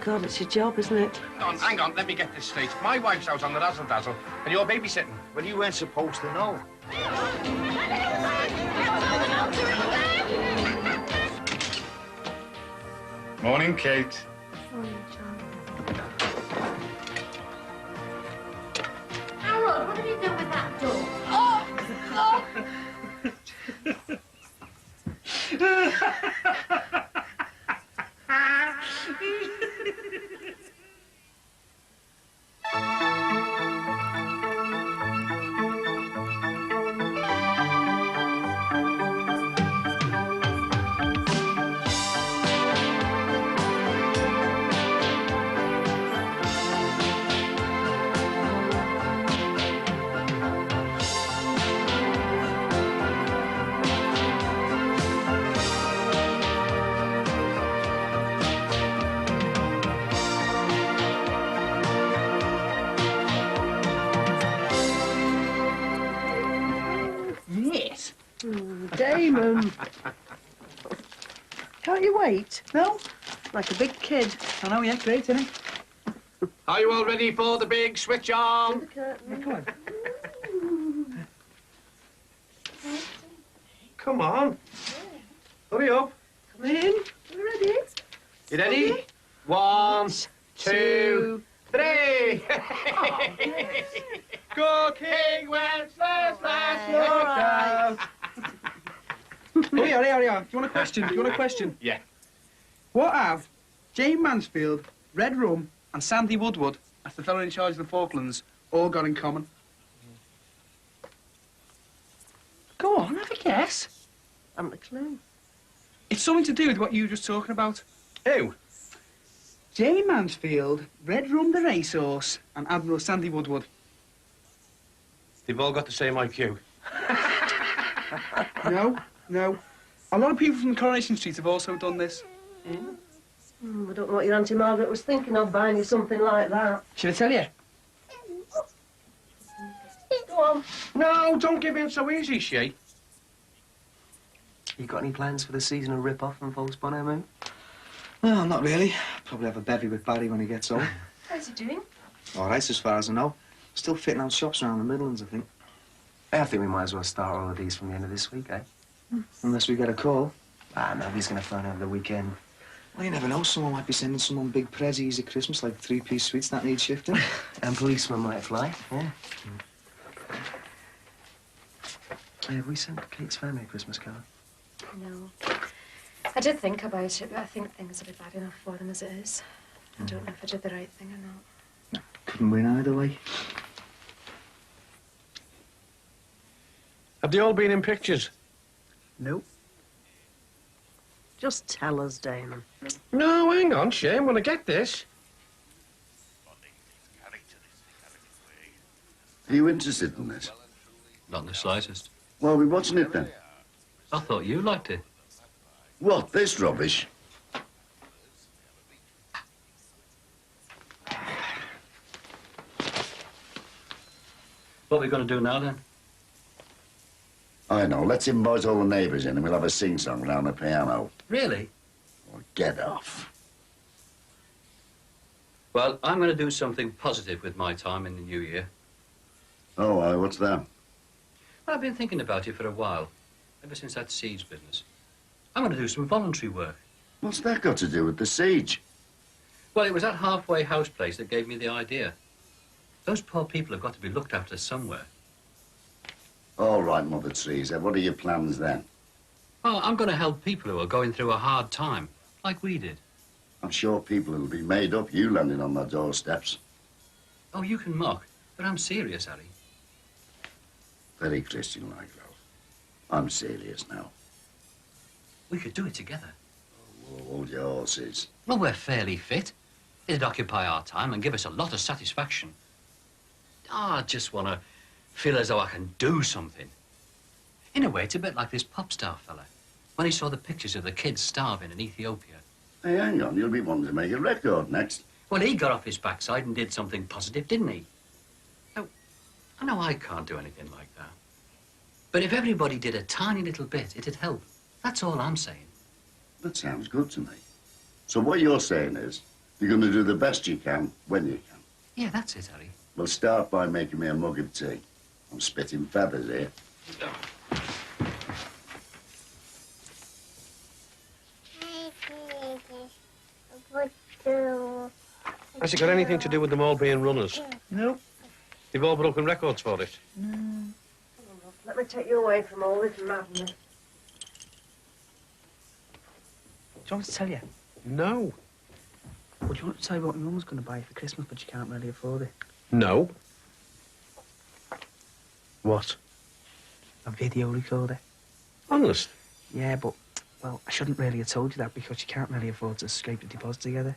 God, it's your job, isn't it? Hang on, let me get this straight. My wife's out on the razzle-dazzle, and you're babysitting. Well, you weren't supposed to know. Morning, Kate. Morning, John. Harold, what have you done with that door? Oh! Yes. Damon. Can't you wait? No? Like a big kid. I know, yeah, great, isn't it? Are you all ready for the big switch on? Yeah, come on. Come on. Hurry up. Come in. You ready? You ready? 1, 2, 3. Cooking Wenceslas, look out. Hurry. Do you want a question? Yeah. What have Jane Mansfield, Red Rum, and Sandy Woodward, that's the fellow in charge of the Falklands, all got in common? Go on, have a guess. I haven't a clue. It's something to do with what you were just talking about. Who? Jane Mansfield, Red Rum the racehorse, and Admiral Sandy Woodward. They've all got the same IQ. No. A lot of people from Coronation Street have also done this. I don't know what your Auntie Margaret was thinking of buying you something like that. Should I tell you? Go on. No, don't give in so easy, she. You got any plans for the seasonal rip-off from False Bonnet Moon? No, not really. Probably have a bevy with Barry when he gets home. How's he doing? All right, as far as I know. Still fitting out shops around the Midlands, I think. I think we might as well start all of these from the end of this week, eh? Unless we get a call. Nobody's going to phone over the weekend. Well, you never know. Someone might be sending someone big prezzies at Christmas, like 3-piece suites that need shifting. And policemen might fly, yeah. Hey, have we sent Kate's family a Christmas card? No. I did think about it, but I think things will be bad enough for them as it is. I don't know if I did the right thing or not. Couldn't win either way. Have they all been in pictures? Nope. Just tell us, Damon. No, hang on, Shay. I'm going to get this. Are you interested in this? Not in the slightest. Well, we're watching it then. I thought you liked it. What, this rubbish? What are we going to do now, then? I know. Let's invite all the neighbours in and we'll have a sing-song round the piano. Really? Oh, get off. Well, I'm going to do something positive with my time in the new year. Oh, aye, what's that? Well, I've been thinking about it for a while, ever since that siege business. I'm going to do some voluntary work. What's that got to do with the siege? Well, it was that halfway house place that gave me the idea. Those poor people have got to be looked after somewhere. All right, Mother Teresa, what are your plans then? Oh, I'm going to help people who are going through a hard time, like we did. I'm sure people will be made up you landing on their doorsteps. Oh, you can mock, but I'm serious, Harry. Very Christian-like, love. I'm serious now. We could do it together. Oh, hold your horses. Well, we're fairly fit. It'd occupy our time and give us a lot of satisfaction. Oh, I just want to feel as though I can do something. In a way, it's a bit like this pop star fella, when he saw the pictures of the kids starving in Ethiopia. Hey, hang on, you'll be wanting to make a record next. Well, he got off his backside and did something positive, didn't he? Now, I know I can't do anything like that. But if everybody did a tiny little bit, it'd help. That's all I'm saying. That sounds good to me. So what you're saying is, You're going to do the best you can, when you can. Yeah, that's it, Harry. Well, start by making me a mug of tea. I'm spitting feathers here. Has it got anything to do with them all being runners? No. They've all broken records for it. Let me take you away from all this madness. Do you want me to tell you? No. Well, do you want to tell you what my mum was going to buy you for Christmas, but you can't really afford it? No. What? A video recorder. Honest? Yeah, but, well, I shouldn't really have told you that because you can't really afford to scrape the deposit together.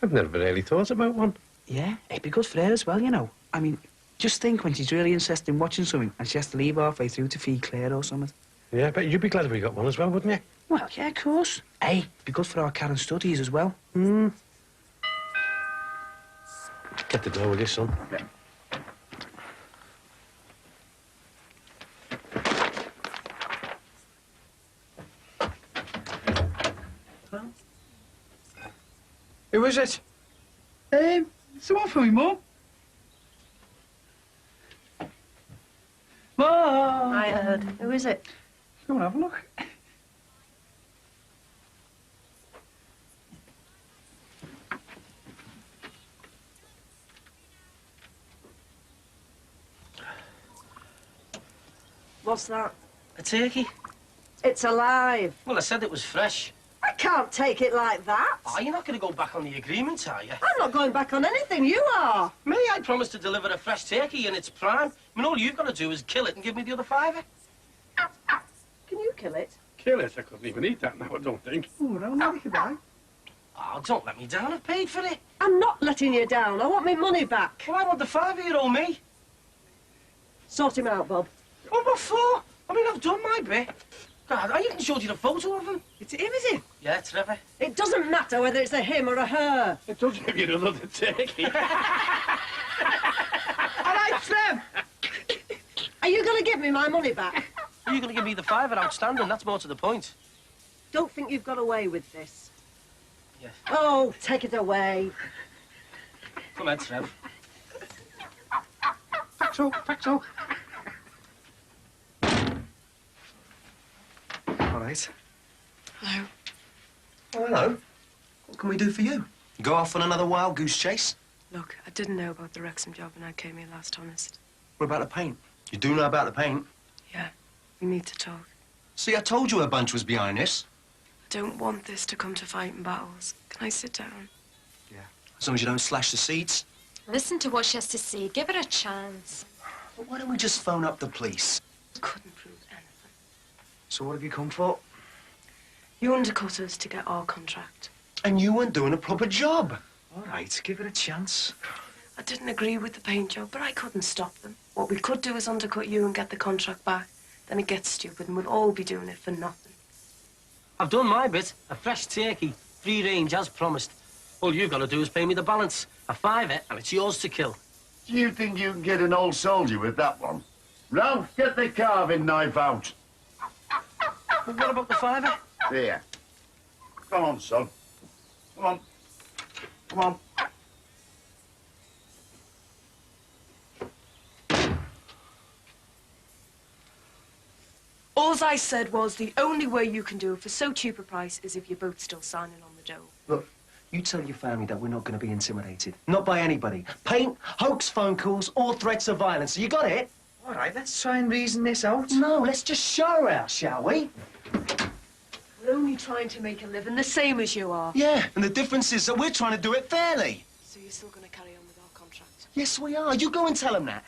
I've never really thought about one. Yeah, it'd be good for her as well, you know. I mean, just think when she's really interested in watching something and she has to leave halfway through to feed Claire or something. Yeah, but you'd be glad if we got one as well, wouldn't you? Well, yeah, of course. Hey, it'd be good for our Karen studies as well. Get the door with you, son. Yeah. Who is it? Someone for me, Mum. Mum! I heard. Who is it? Come on, have a look. What's that? A turkey? It's alive. Well, I said it was fresh. I can't take it like that. Oh, you're not going to go back on the agreement, are you? I'm not going back on anything. You are. Me, I promised to deliver a fresh turkey in its prime. I mean, all you've got to do is kill it and give me the other $5. Can you kill it? Kill it. I couldn't even eat that now, I don't think. Oh, no, no, you could die. Oh, don't let me down. I've paid for it. I'm not letting you down. I want my money back. Well, I want the $5 you owe me. Sort him out, Bob. Oh, what for? I mean, I've done my bit. God, I even showed you the photo of him. It's him, is it? Yeah, Trevor. It doesn't matter whether it's a him or a her. It does give you another turkey. All right, Trev. Are you going to give me my money back? You're going to give me the $5 outstanding. That's more to the point. Don't think you've got away with this. Yes. Oh, take it away. Come on, Trev. Paxo, Paxo. All right. Hello. Oh, hello. What can we do for you? Go off on another wild goose chase? Look, I didn't know about the Wrexham job when I came here last, honest. What about the paint? You do know about the paint? Yeah, we need to talk. See, I told you a bunch was behind this. I don't want this to come to fighting battles. Can I sit down? Yeah. As long as you don't slash the seats. Listen to what she has to say. Give her a chance. Well, why don't we just phone up the police? Couldn't prove anything. So what have you come for? You undercut us to get our contract. And you weren't doing a proper job. All right, give it a chance. I didn't agree with the paint job, but I couldn't stop them. What we could do is undercut you and get the contract back. Then it gets stupid and we'll all be doing it for nothing. I've done my bit. A fresh turkey. Free range, as promised. All you've got to do is pay me the balance. A $5 and it's yours to kill. Do you think you can get an old soldier with that one? Ralph, get the carving knife out. But what about the $5? Here. Come on, son. Come on. Come on. All I said was the only way you can do it for so cheap a price is if you're both still signing on the dough. Look, you tell your family that we're not going to be intimidated. Not by anybody. Paint, hoax phone calls, or threats of violence. You got it? All right, let's try and reason this out. No, let's just show her out, shall we? We're only trying to make a living, the same as you are. Yeah, and the difference is that we're trying to do it fairly. So you're still going to carry on with our contract? Yes, we are. You go and tell them that.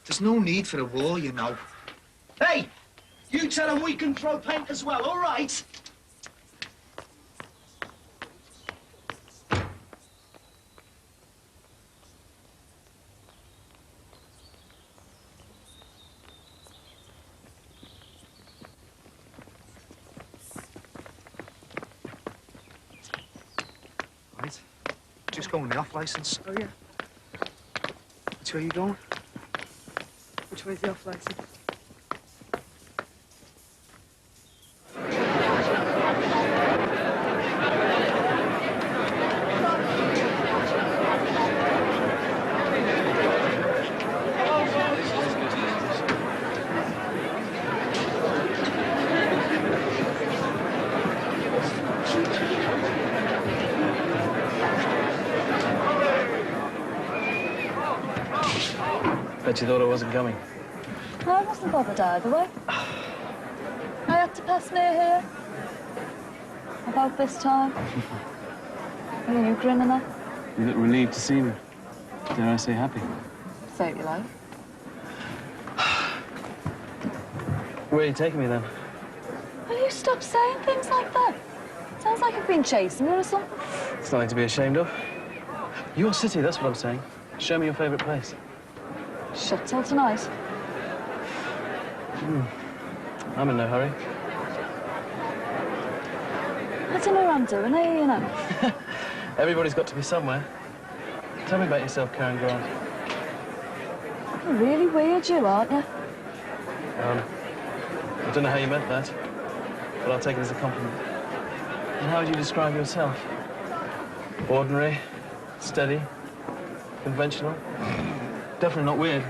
There's no need for a war, you know. Hey, you tell them we can throw paint as well, all right? Right. Just going the off license. Oh, yeah. Which way are you going? Which way's the off license? Bet you thought I wasn't coming. No, I wasn't bothered either way. I had to pass near here. About this time. What are you grinning at? You look relieved to see me. Dare I say happy? Say it you like. Where are you taking me, then? Will you stop saying things like that? Sounds like I've been chasing you or something. It's nothing to be ashamed of. Your city, that's what I'm saying. Show me your favourite place. Shut till tonight. I'm in no hurry. I don't know what I'm doing here, you know. Everybody's got to be somewhere. Tell me about yourself, Karen Grant. You're really weird, you, aren't you? I don't know how you meant that, but I'll take it as a compliment. And how would you describe yourself? Ordinary, steady, conventional? Definitely not weird.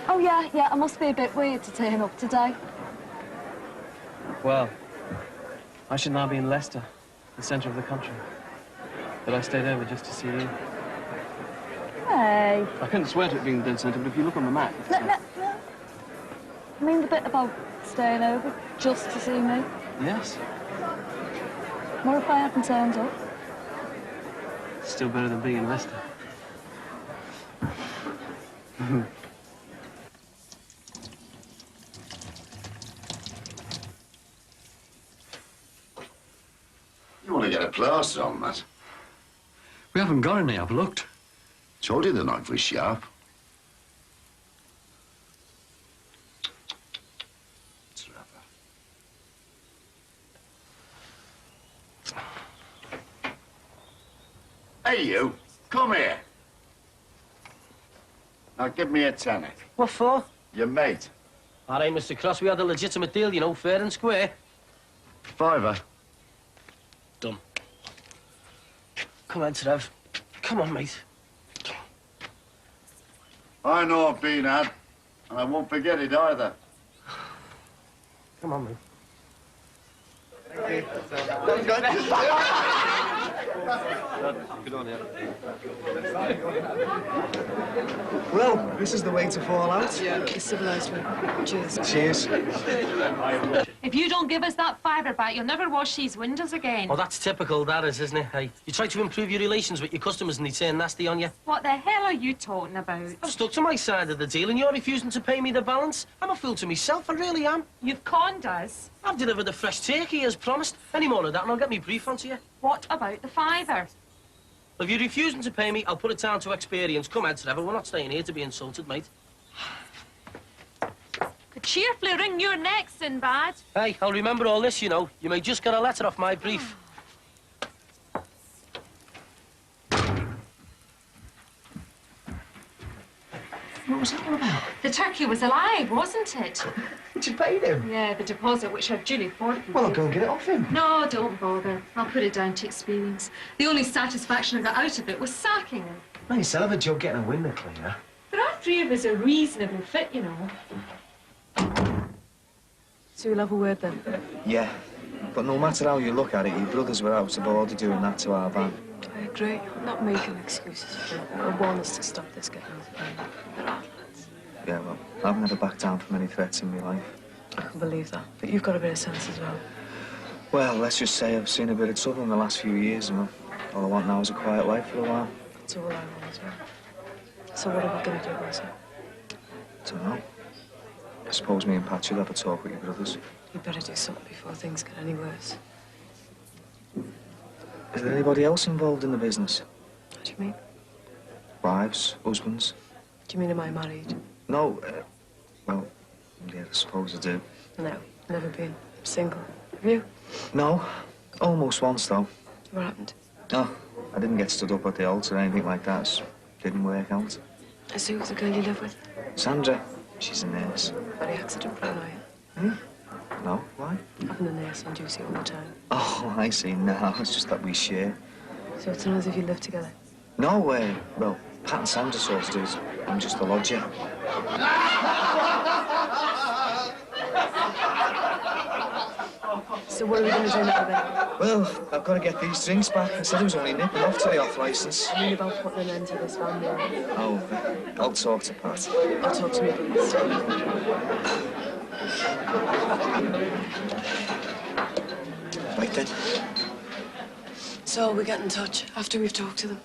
Oh, yeah, I must be a bit weird to turn up today. Well, I should now be in Leicester, the centre of the country. But I stayed over just to see you. Hey. I couldn't swear to it being the dead centre, but if you look on the map... No. I mean the bit about staying over just to see me. Yes. What if I hadn't turned up? Still better than being in Leicester. You want to get a plaster on that? We haven't got any, I've looked. Told you the knife was sharp. Hey, you. Come here. Now, give me a tenner. What for? Your mate. All right, Mr. Cross, we had a legitimate deal, you know, fair and square. Fiver. Done. Come on, Trev. Come on, mate. I know I've been had, and I won't forget it either. Come on, mate. Good on you. Well, this is the way to fall out. Yeah, the civilised way. Cheers. Cheers. If you don't give us that fiver back, you'll never wash these windows again. Oh, that's typical, that is, isn't it? Hey, you try to improve your relations with your customers and they turn nasty on you. What the hell are you talking about? I've stuck to my side of the deal and you're refusing to pay me the balance. I'm a fool to myself, I really am. You've conned us. I've delivered the fresh turkey as promised. Any more of that and I'll get me brief onto you. What about the fiver? If you're refusing to pay me, I'll put it down to experience. Come on, Trevor, we're not staying here to be insulted, mate. Could cheerfully wring your neck, Sinbad. Hey, I'll remember all this, you know. You may just get a letter off my brief. What was that all about? The turkey was alive, wasn't it? Did you pay him? Yeah, the deposit, which I've duly forfeited. Well, I'll go and get it off him. No, don't bother. I'll put it down to experience. The only satisfaction I got out of it was sacking him. Nice, hell of a job getting a window cleaner. But our three of us are reasonably fit, you know. So we'll have a word then. Yeah, but no matter how you look at it, your brothers were out of order doing that to our van. I agree. I'm not making excuses for it. I want us to stop this getting out of hand. There are lads. Yeah, well, I've never backed down from any threats in my life. I can believe that. But you've got a bit of sense as well. Well, let's just say I've seen a bit of trouble in the last few years, and all I want now is a quiet life for a while. That's all I want as well. So what are we going to do, Rosie? Don't know. I suppose me and Pat will have a talk with your brothers. You better do something before things get any worse. Is there anybody else involved in the business? What do you mean? Wives, husbands? Do you mean am I married? No, well, yeah, I suppose I do. No, never been. I'm single. Have you? No, almost once, though. What happened? No, I didn't get stood up at the altar or anything like that. It didn't work out. Is who the girl you live with? Sandra, she's a nurse. Very accident prone, are you? No, why? Having a nurse on duty all the time. Oh, I see. No, it's just that we share. So it's not as if you live together? No, well, Pat and Sandra sort of do. I'm just a lodger. So what are we going to do now, then? Well, I've got to get these drinks back. I said I was only nipping off to the off-licence. I mean about putting an end to this family. Oh, I'll talk to Pat. I'll talk to me, please. Right then. So we get in touch after we've talked to them.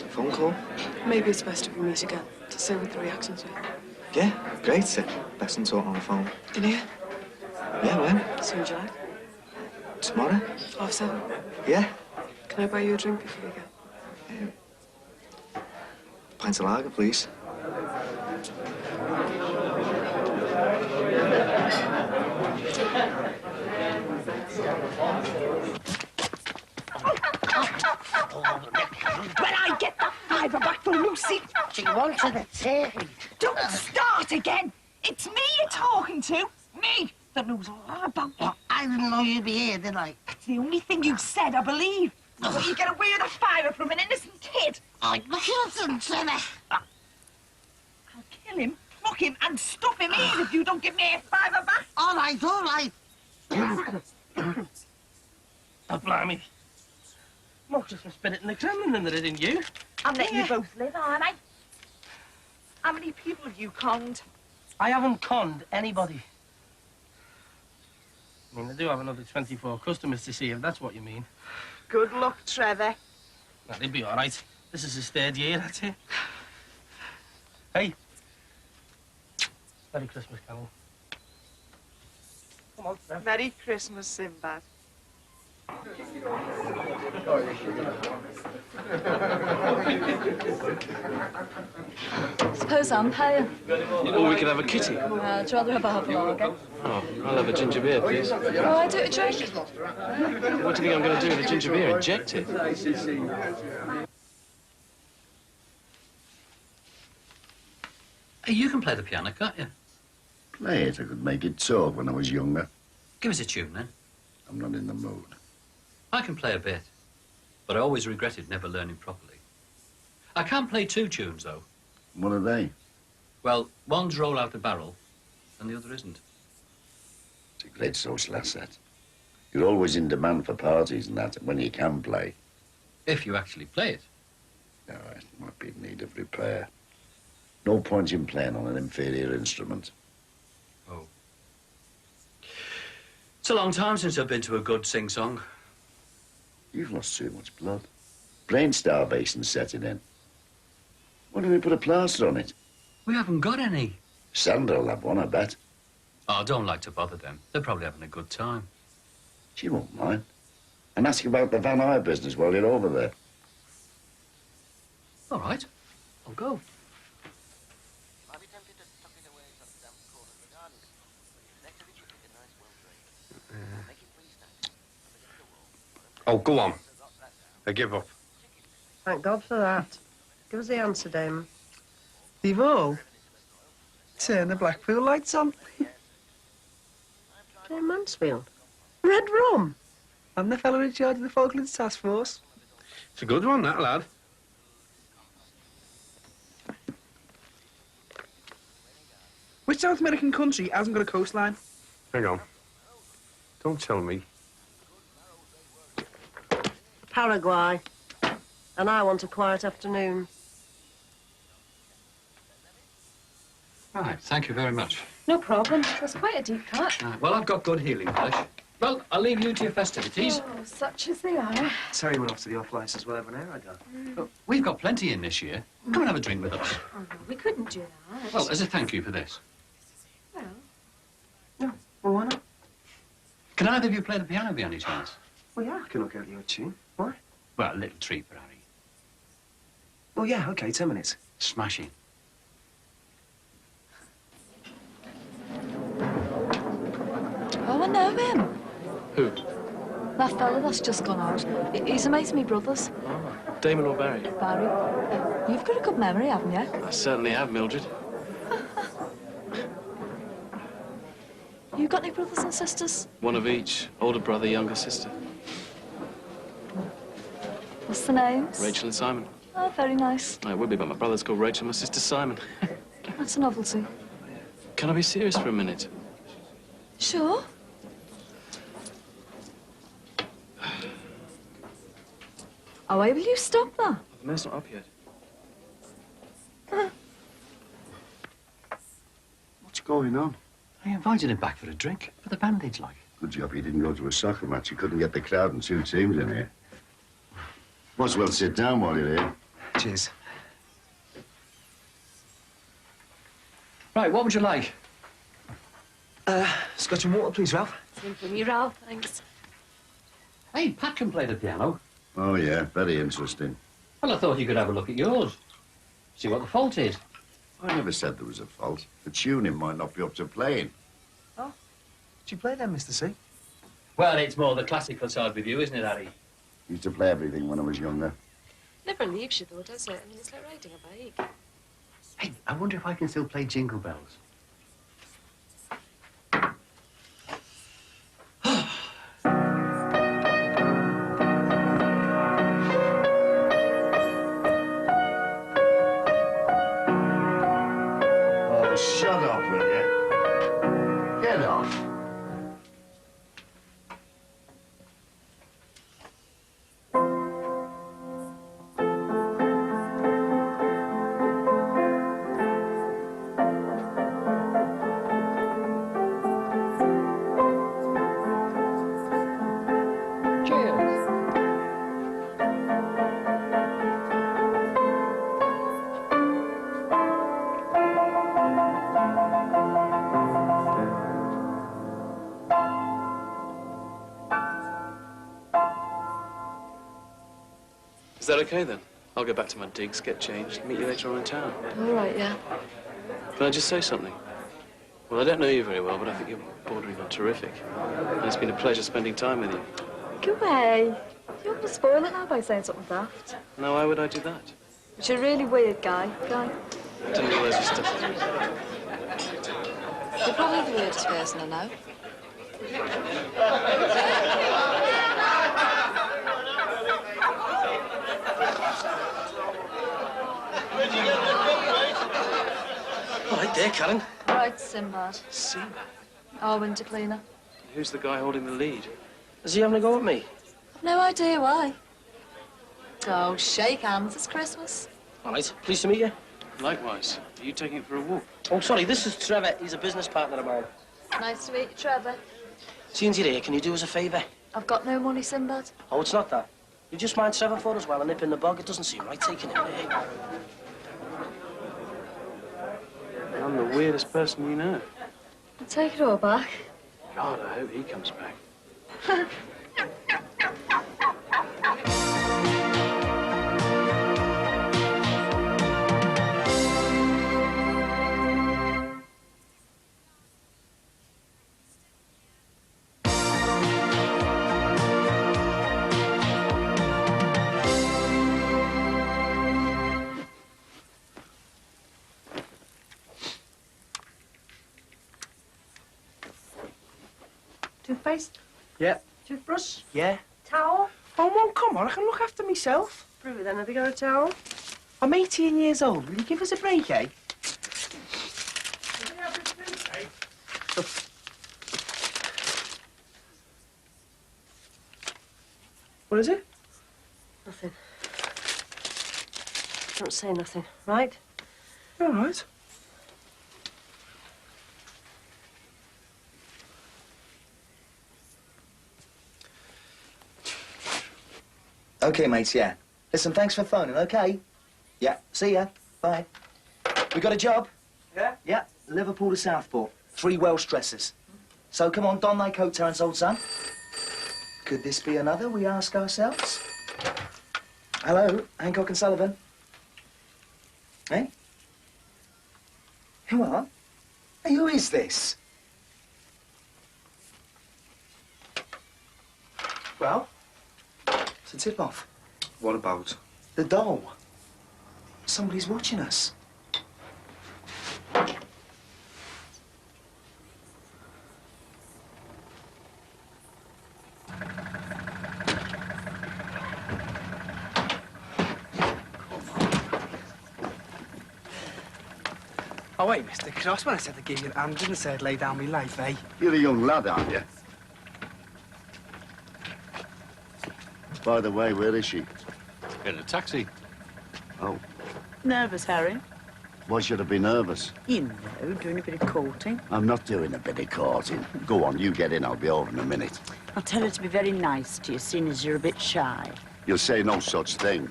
Phone call? Maybe it's best if we meet again to see what the reactions are. Yeah, great. Best in talk on the phone. In here? Yeah, when? As soon as you like. Tomorrow? 7:30. Yeah. Can I buy you a drink before you go? Pint of lager, please. When I get the fiver back for Lucy... She wanted a turkey. Don't start again. It's me you're talking to. Me, that knows all about that. I didn't know you'd be here, did I? That's the only thing you've said, I believe. But you get away with a fiver from an innocent kid. I listen to me. I'll kill him, pluck him, and stuff him in if you don't give me a fiver back. All right, all right. Oh, blimey. More just for spit it in the Kremlin than there is in you. I'm letting you both live, aren't I? How many people have you conned? I haven't conned anybody. I mean, I do have another 24 customers to see, if that's what you mean. Good luck, Trevor. Well, they'll be all right. This is his 3rd year, that's it. Hey. Merry Christmas, Carol. Come on, Trev. Merry Christmas, Sinbad. Suppose I'm paying. Or we could have a kitty. I'd rather have a half lager. Oh, I'll have a ginger beer, please. Oh, I do a drink. What do you think I'm going to do with the ginger beer? Inject it? Hey, you can play the piano, can't you? Play it. I could make it talk when I was younger. Give us a tune, then. I'm not in the mood. I can play a bit, but I always regretted never learning properly. I can play 2 tunes, though. What are they? Well, one's Roll Out the Barrel, and the other isn't. It's a great social asset. You're always in demand for parties and that when you can play. If you actually play it. No, it might be in need of repair. No point in playing on an inferior instrument. Oh. It's a long time since I've been to a good sing-song. You've lost too much blood. Brain starvation setting in. Why don't we put a plaster on it? We haven't got any. Sandra will have one, I bet. Oh, I don't like to bother them. They're probably having a good time. She won't mind. And ask about the Van Hire business while you're over there. All right. I'll go. Oh, go on. I give up. Thank God for that. Give us the answer, Damon. They've all turned the Blackpool lights on. Dame Mansfield. Red rum. I'm the fellow in charge of the Falklands Task Force. It's a good one, that lad. Which South American country hasn't got a coastline? Hang on. Don't tell me. Paraguay. And I want a quiet afternoon. Right, thank you very much. No problem. That's quite a deep cut. Well, I've got good healing flesh. Well, I'll leave you to your festivities. Oh, such as they are. Terry went off to the off-licence well over an hour ago. Look, we've got plenty in this year. Come and have a drink with us. Oh, no, we couldn't do that. Well, as a thank you for this. Well, Well, why not? Can either of you play the piano by any chance? Well, yeah, I can look out your tune. Why? Well, a little treat for Harry. Oh, yeah, OK, 10 minutes. Smashing. Oh, I know him. Who? That fella that's just gone out. He's a mate of me brother's. Oh, Damon or Barry? Barry. You've got a good memory, haven't you? I certainly have, Mildred. You got any brothers and sisters? One of each. Older brother, younger sister. What's the names? Rachel and Simon. Oh, very nice. I would be, but my brother's called Rachel, my sister's Simon. That's a novelty. Can I be serious for a minute? Sure. Oh, why will you stop that? The mayor's not up yet. What's going on? I invited him back for a drink, for the bandage, like. Good job he didn't go to a soccer match. He couldn't get the crowd and two teams in here. Might as well sit down while you're here. Cheers. Right, what would you like? Scotch and water, please, Ralph. Same for me, Ralph, thanks. Hey, Pat can play the piano. Oh, yeah, very interesting. Well, I thought you could have a look at yours. See what the fault is. I never said there was a fault. The tuning might not be up to playing. Do you play then, Mr. C? Well, it's more the classical side with you, isn't it, Harry? Used to play everything when I was younger. Never leaves you, though, does it? I mean, it's like riding a bike. Hey, I wonder if I can still play Jingle Bells. Oh, shut up, will you? Get off. Is that okay, then? I'll go back to my digs, get changed, meet you later on in town. All right, yeah. Can I just say something? Well, I don't know you very well, but I think you're bordering on terrific. And it's been a pleasure spending time with you. Go away. You're going to spoil it now by saying something daft. Now, why would I do that? But you're a really weird guy. I didn't realise you stuck. You're probably the weirdest person I know. All right there, Karen. Right, Sinbad. Sinbad? Our winter cleaner. Who's the guy holding the lead? Is he having a go at me? I've no idea why. Oh, shake hands. It's Christmas. All right, pleased to meet you. Likewise. Are you taking it for a walk? Oh, sorry, this is Trevor. He's a business partner of mine. Nice to meet you, Trevor. Seeing you here, can you do us a favour? I've got no money, Sinbad. Oh, it's not that. You just mind Trevor for us while I nip in the bog? It doesn't seem right taking it there. I'm the weirdest person you know. I'll take it all back. God, I hope he comes back. Toothpaste? Yeah. Toothbrush? Yeah. Towel? Oh, Mum, come on. I can look after myself. Prove it then. Have you got a towel? I'm 18 years old. Will you give us a break, eh? What is it? Nothing. Don't say nothing, right? All right. OK, mates, yeah. Listen, thanks for phoning, OK? Yeah, see ya. Bye. We got a job? Yeah? Yeah, Liverpool to Southport. 3 Welsh dresses. So come on, don thy coat, Terence, old son. Could this be another, we ask ourselves? Hello, Hancock and Sullivan. Eh? Who are? Hey, who is this? Well? It's a tip-off. What about? The doll. Somebody's watching us. Oh, wait, Mr. Cross, when I said to give you an hand, didn't say I'd lay down my life, eh? You're a young lad, aren't you? By the way, where is she? In a taxi. Oh, Nervous, Harry? why should I be nervous? You know, doing a bit of courting. I'm not doing a bit of courting. Go on, you get in. I'll be over in a minute. I'll tell her to be very nice to you, seeing as you're a bit shy. You'll say no such thing.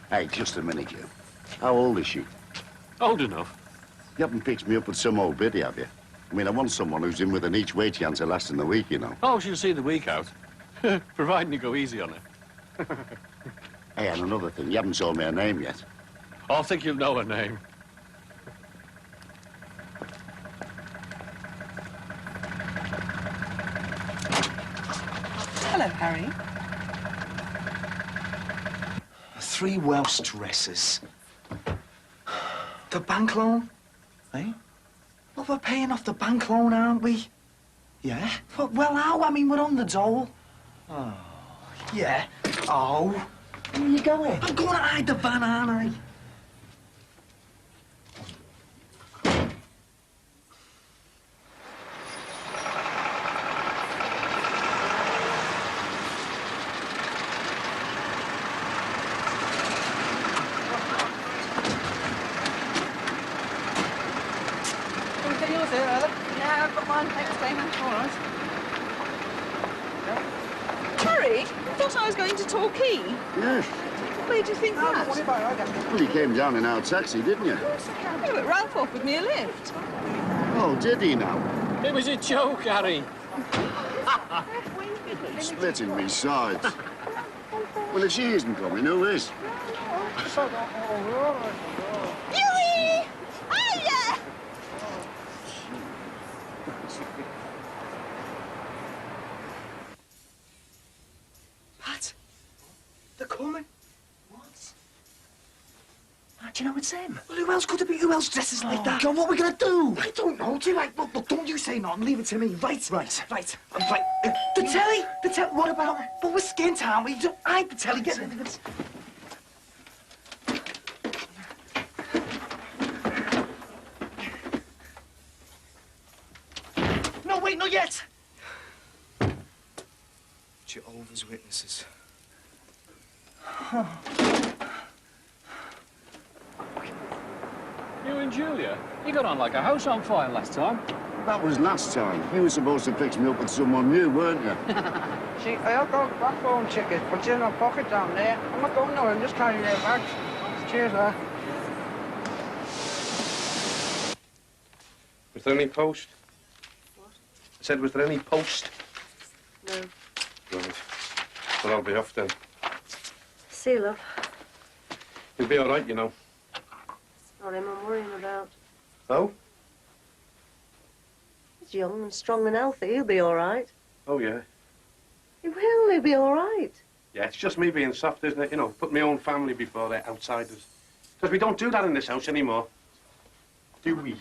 Hey, just a minute, you. How old is she? Old enough. You haven't fixed me up with some old biddy, have you? I mean, I want someone who's in with an each way chance of lasting the week, you know. Oh, she'll see the week out. Providing you go easy on her. Hey, and another thing, you haven't told me her name yet. I think you'll know her name. Hello, Harry. 3 Welsh dresses. The bank loan? Eh? Well, we're paying off the bank loan, aren't we? Yeah? Well, how? I mean, we're on the dole. Oh. Yeah. Oh. Where are you going? I'm going to hide the van, aren't I? Yeah, I've got mine. Thanks, Damon. All right. Harry, I thought I was going to Torquay. Yes. What made you think that? Well, you came down in our taxi, didn't you? Yeah, but Ralph offered me a lift. Oh, did he now? It was a joke, Harry. Splitting me sides. Well, if she isn't coming, who is? Huey! Hiya! Pat? They're coming? What? How do you know it's them? Well, who else could it be? Who else dresses like that? God, what are we gonna do? I don't know. Do you like? Look, don't you say nothing. Leave it to me. Right. Right. The telly. The telly. What about? But we're skint, aren't we? Hide the telly. Get rid of it. No, wait, not yet. Jehovah's Witnesses. You and Julia? You got on like a house on fire last time. That was last time. You were supposed to fix me up with someone new, weren't you? See, I have got backbone ticket, but it's in my pocket down there. I'm not going nowhere. I'm just carrying their bags. Cheers, there. Was there any post? What? I said, was there any post? No. Right. Well, I'll be off then. See you, love. You'll be all right, you know. Not him I'm worrying about. Oh? He's young and strong and healthy. He'll be all right. Oh, yeah. He will. He'll be all right. Yeah, it's just me being soft, isn't it? You know, put my own family before they're outsiders. Because we don't do that in this house anymore. Do we?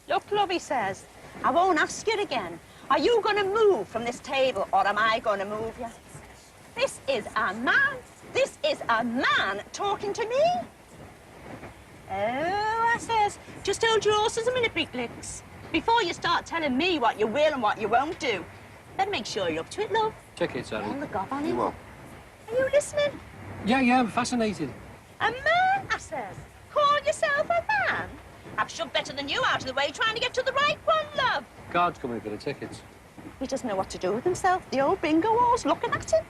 Look, love, he says, I won't ask you again. Are you going to move from this table, or am I going to move you? This is a man. This is a man talking to me. Oh, I says, just hold your horses a minute, Beaklix. Before you start telling me what you will and what you won't do, then make sure you're up to it, love. Tickets, Harry. On the gob on him. You will. Are you listening? Yeah, I'm fascinated. A man, I says. Call yourself a man? I've shoved better than you out of the way trying to get to the right one, love. Guard's coming for the tickets. He doesn't know what to do with himself. The old bingo hall's looking at him.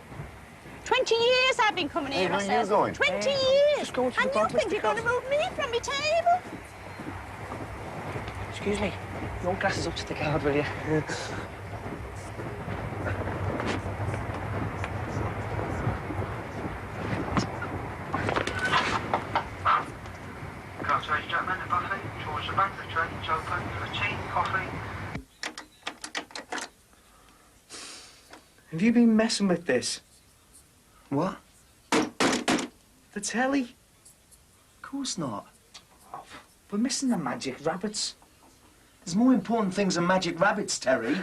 20 years I've been coming here, Hey, I where are says. you going? 20 years. go to the And you bottom, think you're going to move me from my table? Excuse me. No glasses up to the guard, will you? Ladies and gentlemen, the buffet towards the back of the train is open for tea, coffee. Have you been messing with this? What? The telly? Of course not. Oh, we're missing the magic rabbits. There's more important things than magic rabbits, Terry.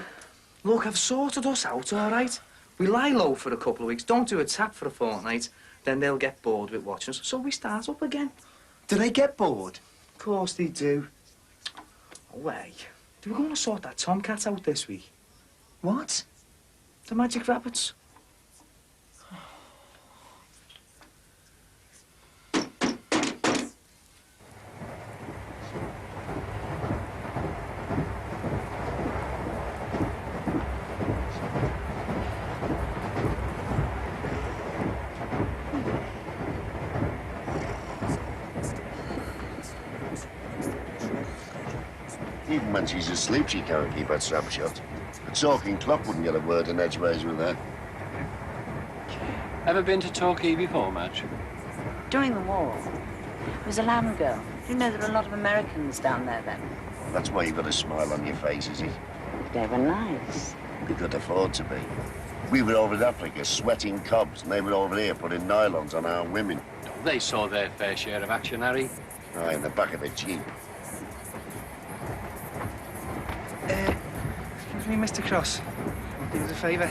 Look, I've sorted us out, all right? We lie low for a couple of weeks, don't do a tap for a fortnight, then they'll get bored with watching us, so we start up again. Do they get bored? Of course they do. Oh, hey, they were going to sort that tomcat out this week. What? The magic rabbits. Even when she's asleep, she can't keep her trap shut. A talking clock wouldn't get a word in edgeways with her. Ever been to Torquay before, Madge? During the war, it was a land girl. You know there were a lot of Americans down there then. That's why you've got a smile on your face, is it? They were nice. We could afford to be. We were over in Africa sweating cobs, and they were over here putting nylons on our women. They saw their fair share of action, Harry. Aye, in the back of a jeep. Excuse me, Mr. Cross. I'll do us a favour.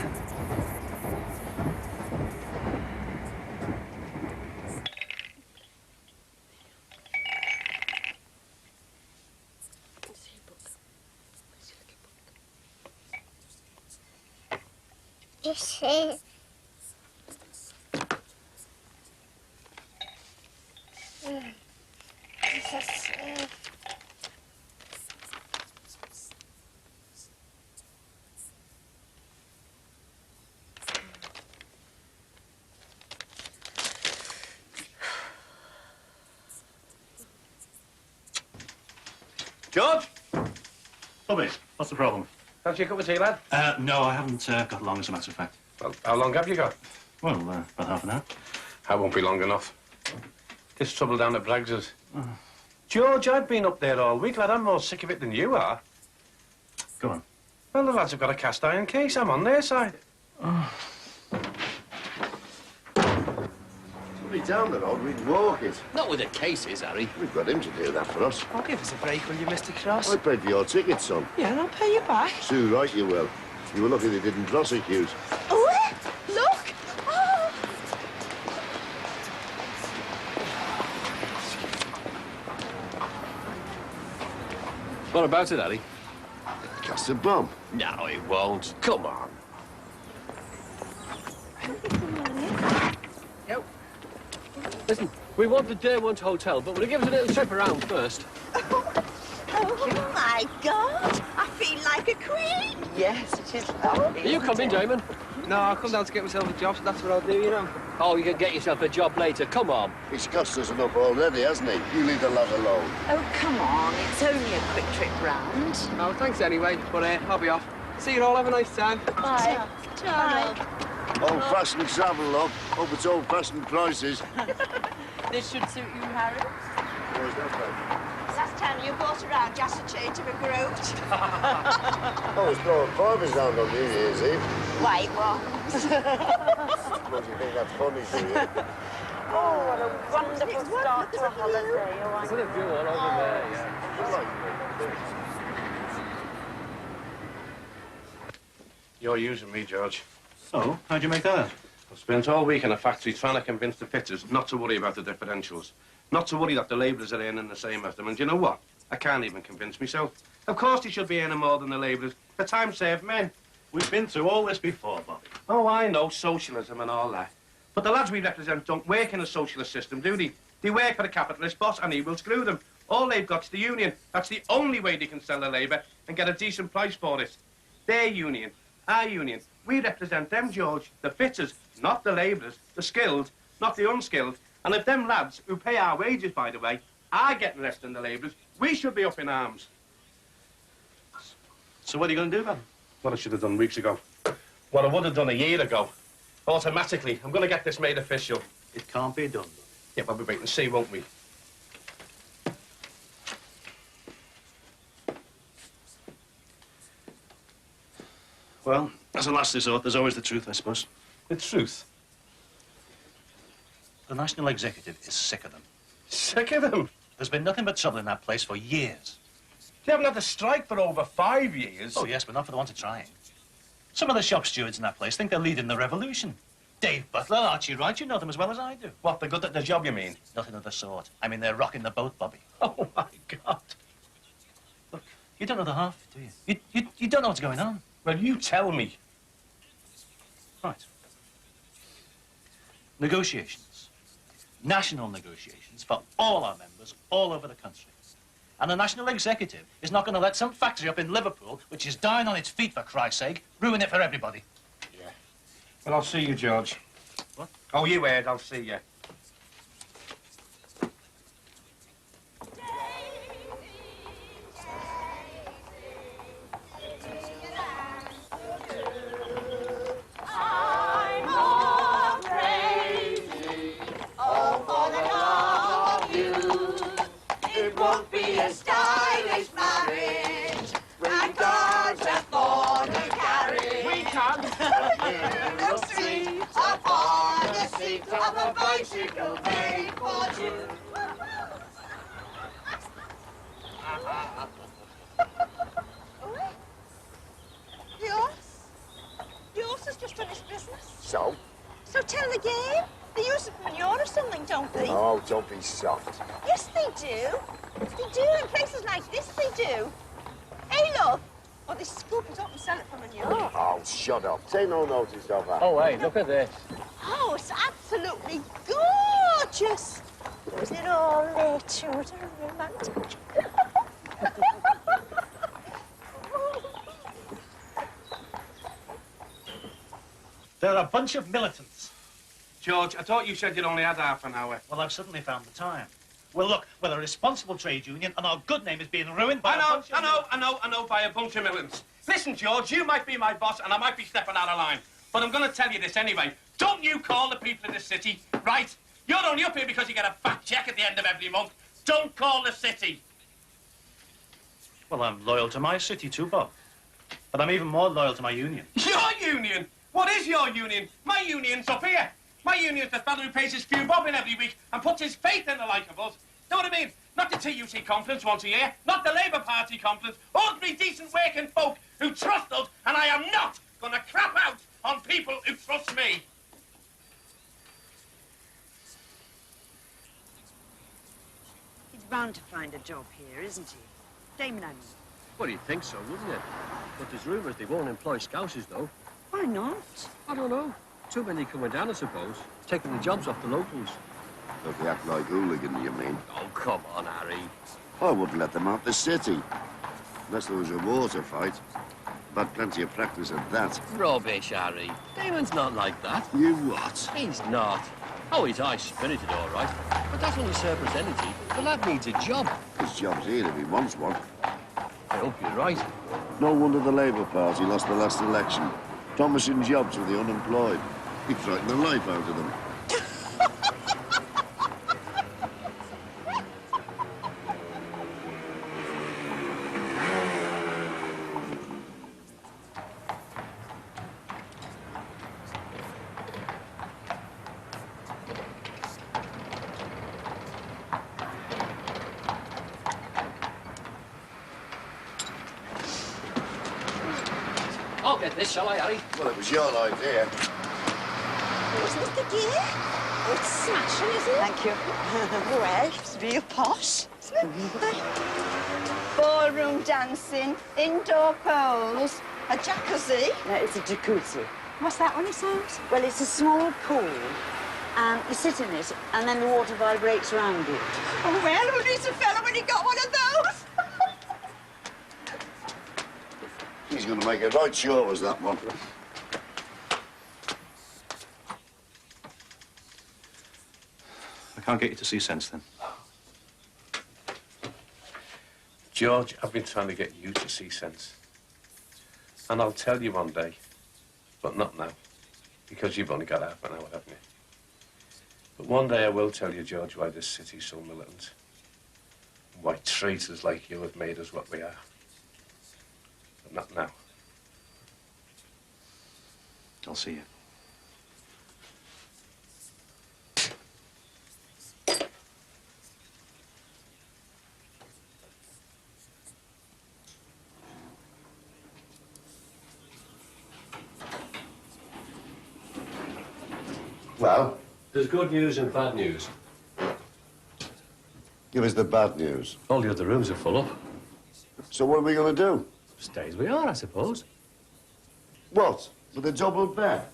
George? Bobby, what's the problem? Fancy a cup of tea, lad? No, I haven't got long, as a matter of fact. Well, how long have you got? Well, about half an hour. That won't be long enough. This trouble down at Braggs's. George, I've been up there all week, lad. I'm more sick of it than you are. Go on. Well, the lads have got a cast iron case. I'm on their side. Somebody down the road, we can walk it. Not with the cases, Harry. We've got him to do that for us. Oh, give us a break, will you, Mr. Cross? I paid for your ticket, son. Yeah, and I'll pay you back. Too right you will. You were lucky they didn't prosecute. Oh, look! Oh. What about it, Harry? Cast a bomb. No, it won't. Come on. Yo. Listen, we want the day one hotel, but will you give us a little trip around first? Oh, my God! I feel like a queen! Yes, it is lovely. Are you coming, Damon? No, I'll come down to get myself a job, so that's what I'll do, you know. Oh, you can get yourself a job later. Come on. He's cost us enough already, hasn't he? You leave the lad alone. Oh, come on. It's only a quick trip round. Oh, thanks anyway, but I'll be off. See you all. Have a nice time. Bye. Bye. Old-fashioned travel, love. Hope it's old-fashioned prices. This should suit you, Harry. Where's that from? Last time you brought around just a change of a groat. I was throwing fivers round on New Year's Eve. White ones. Suppose you think that's funny, do you? Oh, what a wonderful start to a holiday. Oh, I What a view all over there, yeah. You're using me, George. So, how'd you make that out? I've spent all week in a factory trying to convince the fitters not to worry about the differentials. Not to worry that the labourers are earning the same as them. And do you know what? I can't even convince myself. Of course they should be earning more than the labourers. The time served men. We've been through all this before, Bobby. Oh, I know, socialism and all that. But the lads we represent don't work in a socialist system, do they? They work for the capitalist boss and he will screw them. All they've got's the union. That's the only way they can sell their labour and get a decent price for it. Their union, our union. We represent them, George, the fitters, not the labourers, the skilled, not the unskilled. And if them lads, who pay our wages, by the way, are getting less than the labourers, we should be up in arms. So what are you going to do, then? What I should have done weeks ago. What I would have done a year ago. Automatically, I'm going to get this made official. It can't be done. Yeah, but we'll wait and see, won't we? Well, as a last resort, there's always the truth, I suppose. The truth? The National Executive is sick of them. Sick of them? There's been nothing but trouble in that place for years. They haven't had a strike for over 5 years. Oh, yes, but not for the want of trying. Some of the shop stewards in that place think they're leading the revolution. Dave Butler, Archie Wright, you know them as well as I do. What, they're good at their job, you mean? Nothing of the sort. I mean, they're rocking the boat, Bobby. Oh, my God. You don't know the half, do you? You don't know what's going on. Well, you tell me. Right. Negotiations. National negotiations for all our members all over the country. And the National Executive is not going to let some factory up in Liverpool, which is dying on its feet, for Christ's sake, ruin it for everybody. Yeah. Well, I'll see you, George. What? Oh, you heard. I'll see you. Yours has just done his business. So? So tell again. They use it for manure or something, don't they? Oh, don't be soft. Yes, they do. They do. In places like this, they do. Hey, love. Oh, they scoop it up and sell it for manure. Oh, shut up. Take no notice of her. Oh, hey, look at this. Oh, it's absolutely gorgeous. Was it all there, Tudor and romantic? They're a bunch of militants. George, I thought you said you'd only had half an hour. Well, I've suddenly found the time. Well, look, we're a responsible trade union, and our good name is being ruined by I know, by a bunch of militants. Listen, George, you might be my boss, and I might be stepping out of line. But I'm going to tell you this anyway. Don't you call the people in the city, right? You're only up here because you get a fat check at the end of every month. Don't call the city. Well, I'm loyal to my city too, Bob. But I'm even more loyal to my union. Your union? What is your union? My union's up here. My union's the fellow who pays his few bobbing every week and puts his faith in the like of us. Know what I mean? Not the TUC conference once a year, not the Labour Party conference, ordinary decent working folk who trust us, and I am not going to crap out on people who trust me. He's bound to find a job here, isn't he? Damon, I mean. Well, you'd think so, wouldn't it? But there's rumours they won't employ scousers, though. Why not? I don't know. Too many coming down, I suppose. Taking the jobs off the locals. If they act like hooligan, you mean? Oh, come on, Harry. I wouldn't let them out the city. Unless there was a water fight. I've had plenty of practice at that. Rubbish, Harry. Damon's not like that. You what? He's not. Oh, he's high-spirited, all right. But that's only surplus energy. The lad needs a job. His job's here if he wants one. I hope you're right. No wonder the Labour Party lost the last election. Promising jobs for the unemployed. He frightened the life out of them. I'll get this, shall I, Harry? Well, it was your idea. Isn't it the gear? Oh, it's smashing, isn't it? Thank you. Well, it's real posh, isn't it? Ballroom dancing, indoor poles, a jacuzzi. No, it's a jacuzzi. What's that one, it sounds? Well, it's a small pool. You sit in it, and then the water vibrates around it. Oh, well, who needs a fella when he got one of those? He's going to make it right sure it was that one. I can't get you to see sense, then. George, I've been trying to get you to see sense. And I'll tell you one day, but not now, because you've only got half an hour, haven't you? But one day I will tell you, George, why this city's so militant. And why traitors like you have made us what we are. But not now. I'll see you. Well? There's good news and bad news. Give us the bad news. All the other rooms are full up. So what are we going to do? Stay as we are, I suppose. What? With a double bed?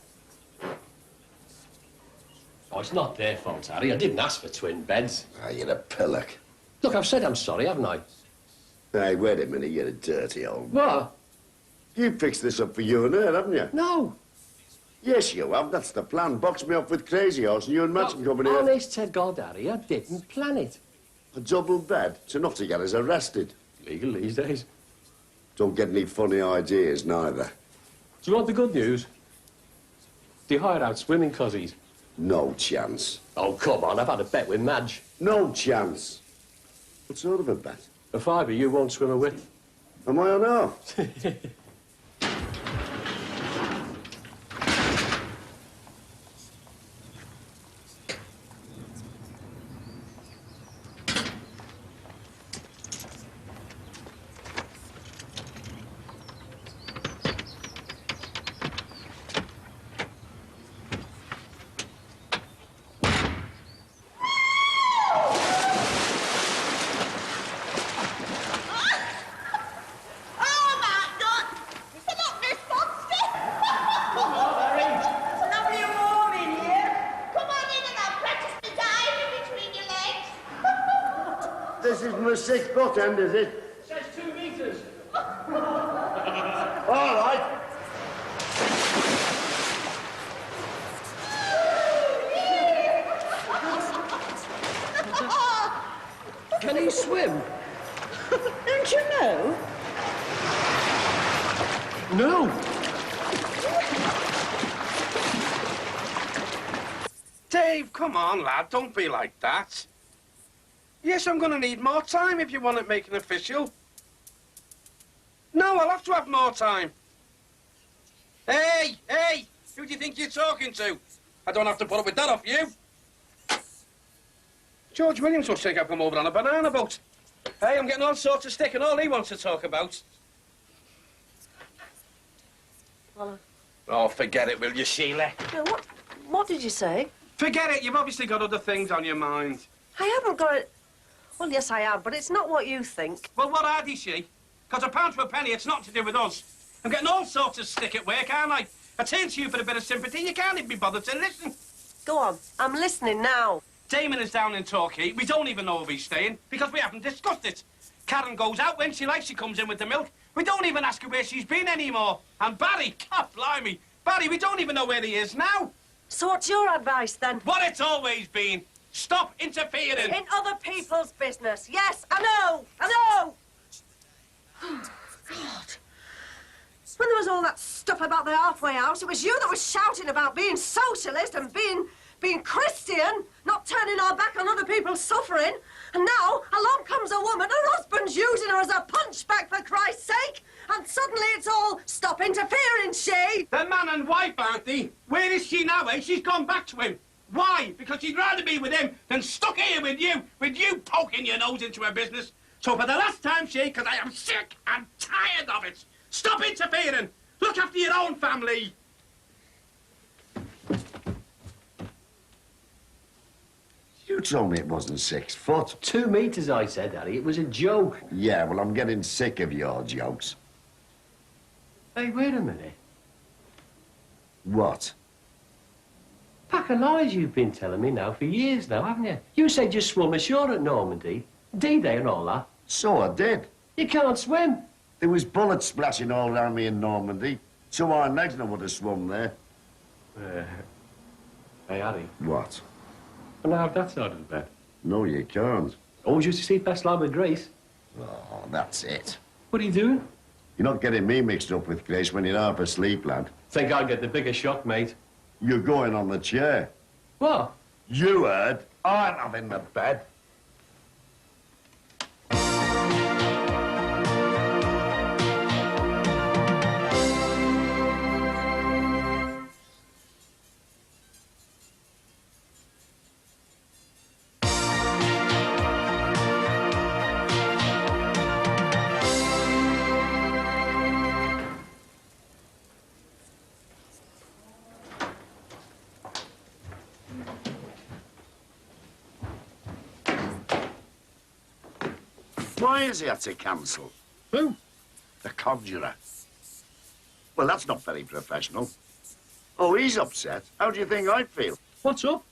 Oh, it's not their fault, Harry. I didn't ask for twin beds. Ah, you're a pillock. Look, I've said I'm sorry, haven't I? Hey, wait a minute, you're a dirty old... What? You fixed this up for you and her, haven't you? No. Yes, you have. That's the plan. Box me up with Crazy Horse and you and Matt can come in here. Honest to God, Harry, I didn't plan it. A double bed? It's enough to get us arrested. Legal these days. Don't get any funny ideas, neither. Do you want the good news? They hired out swimming cozies. No chance. Oh, come on, I've had a bet with Madge. No chance. What sort of a bet? A fiver you won't swim a width. Am I or not? This is my 6 foot end, is it? It says 2 meters. All right. Can he swim? Don't you know? No. Dave, come on, lad. Don't be like that. Yes, I'm going to need more time if you want it making official. No, I'll have to have more time. Hey, hey! Who do you think you're talking to? I don't have to put up with that off you. George Williams will think I've come over on a banana boat. Hey, I'm getting all sorts of stick and all he wants to talk about. Well, Oh, forget it, will you, Sheila? what did you say? Forget it. You've obviously got other things on your mind. I haven't got it. Well, yes, I have, but it's not what you think. Well, what are she? Because a pound to a penny, it's not to do with us. I'm getting all sorts of stick at work, aren't I? I turn to you for a bit of sympathy. You can't even be bothered to listen. Go on. I'm listening now. Damon is down in Torquay. We don't even know if he's staying because we haven't discussed it. Karen goes out when she likes. She comes in with the milk. We don't even ask her where she's been anymore. And Barry, God blimey, Barry, we don't even know where he is now. So what's your advice, then? What it's always been. Stop interfering. In other people's business. Yes, I know. I know. Oh, God. When there was all that stuff about the halfway house, it was you that was shouting about being socialist and being Christian, not turning our back on other people's suffering. And now, along comes a woman, her husband's using her as a punchbag, for Christ's sake. And suddenly it's all, stop interfering, she. They're man and wife, aren't they? Where is she now, eh? She's gone back to him. Why? Because she'd rather be with him than stuck here with you poking your nose into her business. So for the last time, she, because I am sick and tired of it, stop interfering. Look after your own family. You told me it wasn't 6 foot. 2 meters, I said, Harry. It was a joke. Yeah, well, I'm getting sick of your jokes. Hey, wait a minute. What? Pack of lies you've been telling me now for years now, haven't you? You said you swum ashore at Normandy, D-Day and all that. So I did. You can't swim. There was bullets splashing all around me in Normandy. 2 iron legs and I would have swum there. Hey, Harry. What? Can I have that side of the bed? No, you can't. Always used to see Best Lad with Grace. Oh, that's it. What are you doing? You're not getting me mixed up with Grace when you're half asleep, lad. Think I'll get the bigger shock, mate. You're going on the chair. What? You heard. I'm having the bed. Why has he had to cancel? Who? The conjurer. Well, that's not very professional. Oh, he's upset. How do you think I feel? What's up?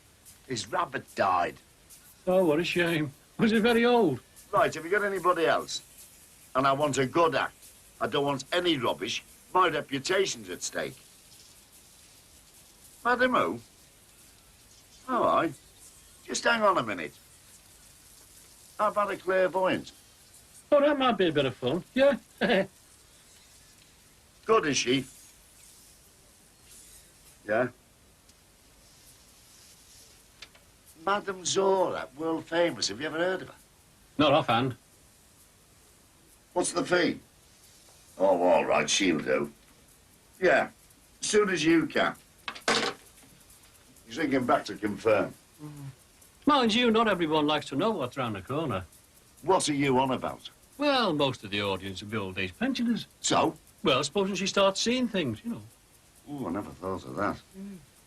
His rabbit died. Oh, what a shame. Was it very old? Right, have you got anybody else? And I want a good act. I don't want any rubbish. My reputation's at stake. Madam who? All right. Just hang on a minute. I've had a clairvoyant. Oh, that might be a bit of fun. Yeah. Good, is she? Yeah? Madame Zora, world famous. Have you ever heard of her? Not offhand. What's the fee? Oh, all right, she'll do. Yeah, as soon as you can. He's ringing back to confirm. Mind you, not everyone likes to know what's round the corner. What are you on about? Well, most of the audience will be old-age pensioners. So? Well, supposing she starts seeing things, you know. Oh, I never thought of that.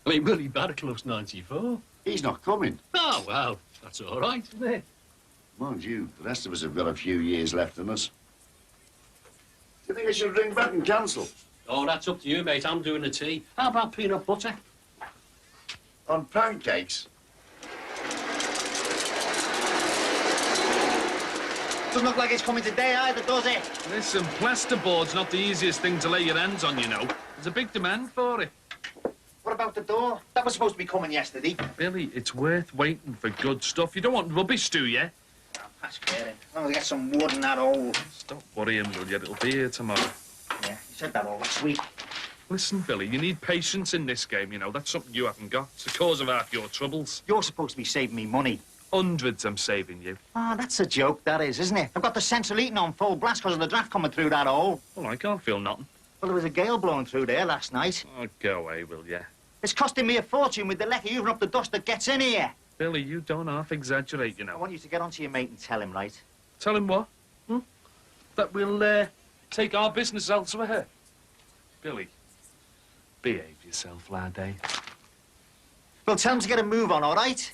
I mean, Willie Badcliffe's 94. He's not coming. Oh, well, that's all right, isn't it? Mind you, the rest of us have got a few years left in us. Do you think I should ring back and cancel? Oh, that's up to you, mate. I'm doing the tea. How about peanut butter? On pancakes? Doesn't look like it's coming today either, does it? Listen, plasterboard's not the easiest thing to lay your hands on, you know. There's a big demand for it. What about the door? That was supposed to be coming yesterday. Billy, it's worth waiting for good stuff. You don't want rubbish, do you? Oh, that's caring. I'm gonna get some wood in that hole. Stop worrying, will you? It'll be here tomorrow. Yeah, you said that all last week. Listen, Billy, you need patience in this game, you know. That's something you haven't got. It's the cause of half your troubles. You're supposed to be saving me money. Hundreds I'm saving you. Ah, that's a joke, that is, isn't it? I've got the central heating on full blast because of the draft coming through that hole. Well, I can't feel nothing. Well, there was a gale blowing through there last night. Oh, go away, will you? It's costing me a fortune with the lecky hoovering up the dust that gets in here. Billy, you don't half-exaggerate, you I know. want you to get onto your mate and tell him, right? Tell him what? That we'll, take our business elsewhere. Billy, behave yourself, lad, eh? Well, tell him to get a move on, all right?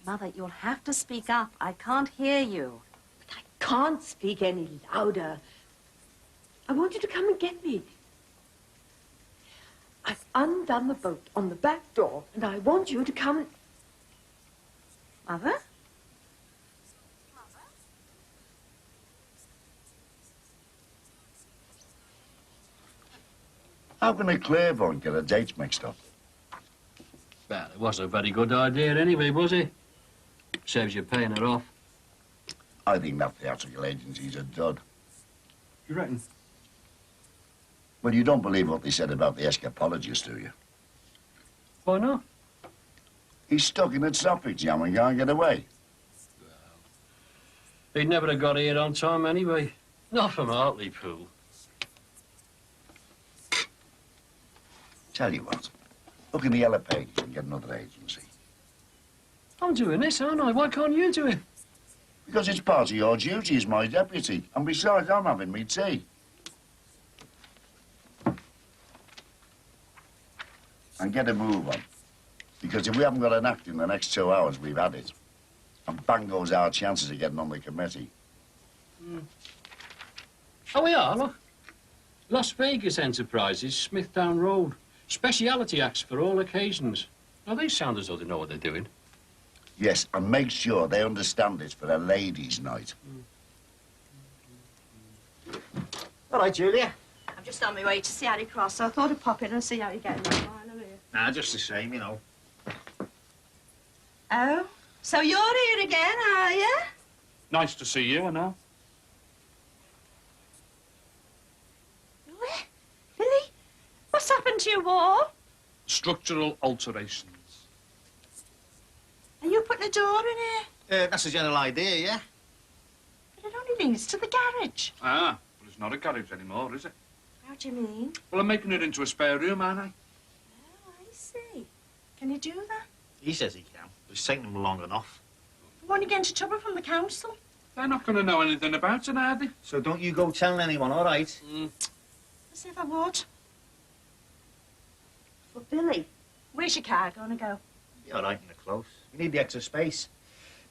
Mother, you'll have to speak up. I can't hear you. But I can't speak any louder. I want you to come and get me. I've undone the bolt on the back door, and I want you to come and... Mother? How can a clairvoyant get a date mixed up? Well, it wasn't a very good idea anyway, was it? Saves you paying her off. I think that theatrical agency's a dud. You reckon? Well, you don't believe what they said about the escapologist, do you? Why not? He's stuck in a traffic jam and can't get away. He'd never have got here on time anyway. Not from Hartlepool. Tell you what, look in the yellow pages and get another agency. I'm doing this, aren't I? Why can't you do it? Because it's part of your duty as my deputy. And besides, I'm having me tea. And get a move on. Because if we haven't got an act in the next 2 hours, we've had it. And bang goes our chances of getting on the committee. Oh, we are, look. Las Vegas Enterprises, Smithtown Road. Speciality acts for all occasions. Now, they sound as though they know what they're doing. Yes, and make sure they understand it's for a ladies' night. All right, Julia. I'm just on my way to see Harry Cross, so I thought I'd pop in and see how you're getting on while I'm here. Nah, just the same, you know. Oh, so you're here again, are you? Nice to see you, I know. Billy, what's happened to your wall? Structural alterations. Are you putting a door in here? That's the general idea, yeah? But it only leads to the garage. Ah, but it's not a garage anymore, is it? How do you mean? Well, I'm making it into a spare room, aren't I? Oh, I see. Can you do that? He says he can. It's taken him long enough. Won't you get into trouble from the council? They're not going to know anything about it, are they? So don't you go telling anyone, all right? As if I would. But Billy, where's your car going to go? Be all right in the close. You need the extra space.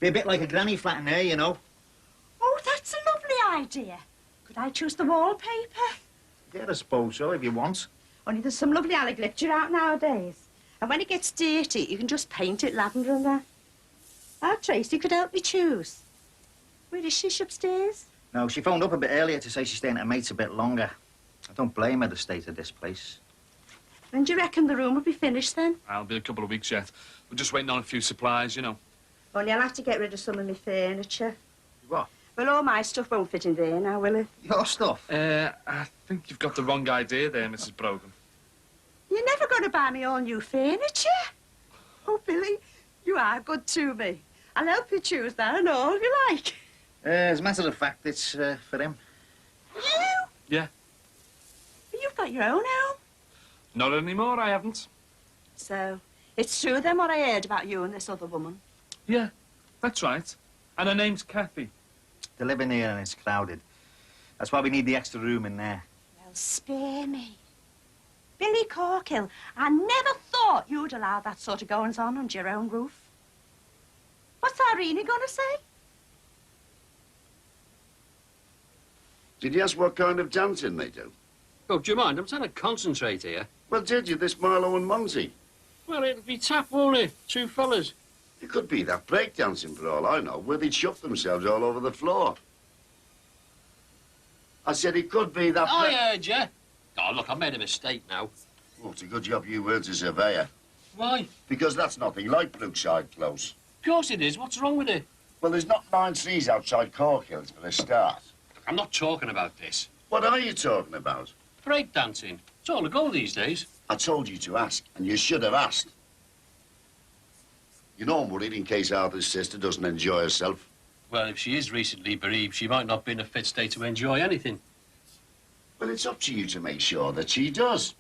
Be a bit like a granny flat in there, you know. Oh, that's a lovely idea. Could I choose the wallpaper? Yeah, I suppose so, if you want. Only there's some lovely alligator out nowadays. And when it gets dirty, you can just paint it lavender and that. Our Tracy could help me choose. Where is she, upstairs? No, she phoned up a bit earlier to say she's staying at her mate's a bit longer. I don't blame her, the state of this place. When do you reckon the room will be finished, then? I'll be a couple of weeks yet. We're just waiting on a few supplies, you know. Only I'll have to get rid of some of my furniture. What? Well, all my stuff won't fit in there now, will it? Your stuff? I think you've got the wrong idea there, Mrs. Brogan. You're never going to buy me all new furniture. Oh, Billy, you are good to me. I'll help you choose that and all you like. As a matter of fact, it's for him. You? Yeah. But you've got your own home. Not anymore, I haven't. So, it's true then what I heard about you and this other woman? Yeah, that's right. And her name's Kathy. They're living here and it's crowded. That's why we need the extra room in there. Well, spare me. Billy Corkill, I never thought you'd allow that sort of goings-on under your own roof. What's Irene gonna say? Did you ask what kind of dancing they do? Oh, do you mind? I'm trying to concentrate here. Well, did you, this Milo and Monty? Well, it'll be tap, won't it? Two fellas. It could be that breakdancing, for all I know, where they'd shove themselves all over the floor. I said it could be that... I heard you. Oh, look, I made a mistake now. Well, it's a good job you weren't a surveyor. Why? Because that's nothing like Brookside close. Of course it is. What's wrong with it? Well, there's not 9 trees outside Corkills for a start. I'm not talking about this. What are you talking about? Breakdancing. It's all the go these days. I told you to ask, and you should have asked. You know I'm worried in case Arthur's sister doesn't enjoy herself. Well, if she is recently bereaved, she might not be in a fit state to enjoy anything. Well, it's up to you to make sure that she does.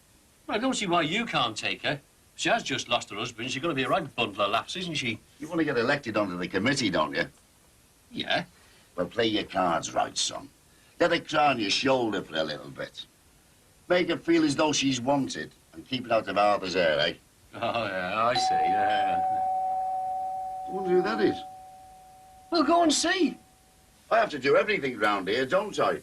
Well, I don't see why you can't take her. She has just lost her husband. She's going to be a right bundle of laughs, isn't she? You want to get elected onto the committee, don't you? Yeah. Well, play your cards right, son. Let her cry on your shoulder for a little bit. Make her feel as though she's wanted, and keep it out of Arthur's hair, eh? Oh, yeah, I see, yeah. I wonder who that is. Well, go and see. I have to do everything round here, don't I?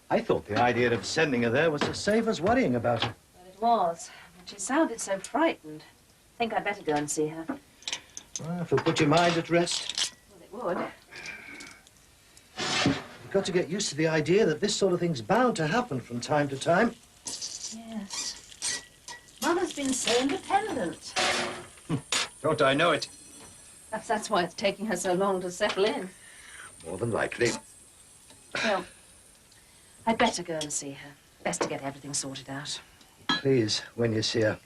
I thought the idea of sending her there was to save us worrying about her. Well, it was. But she sounded so frightened. I think I'd better go and see her. Well, if it'll put your mind at rest. Well, it would. You've got to get used to the idea that this sort of thing's bound to happen from time to time. Yes. Mother's been so independent. Don't I know it? Perhaps that's why it's taking her so long to settle in. More than likely. Well, I'd better go and see her. Best to get everything sorted out. Please, when you see her,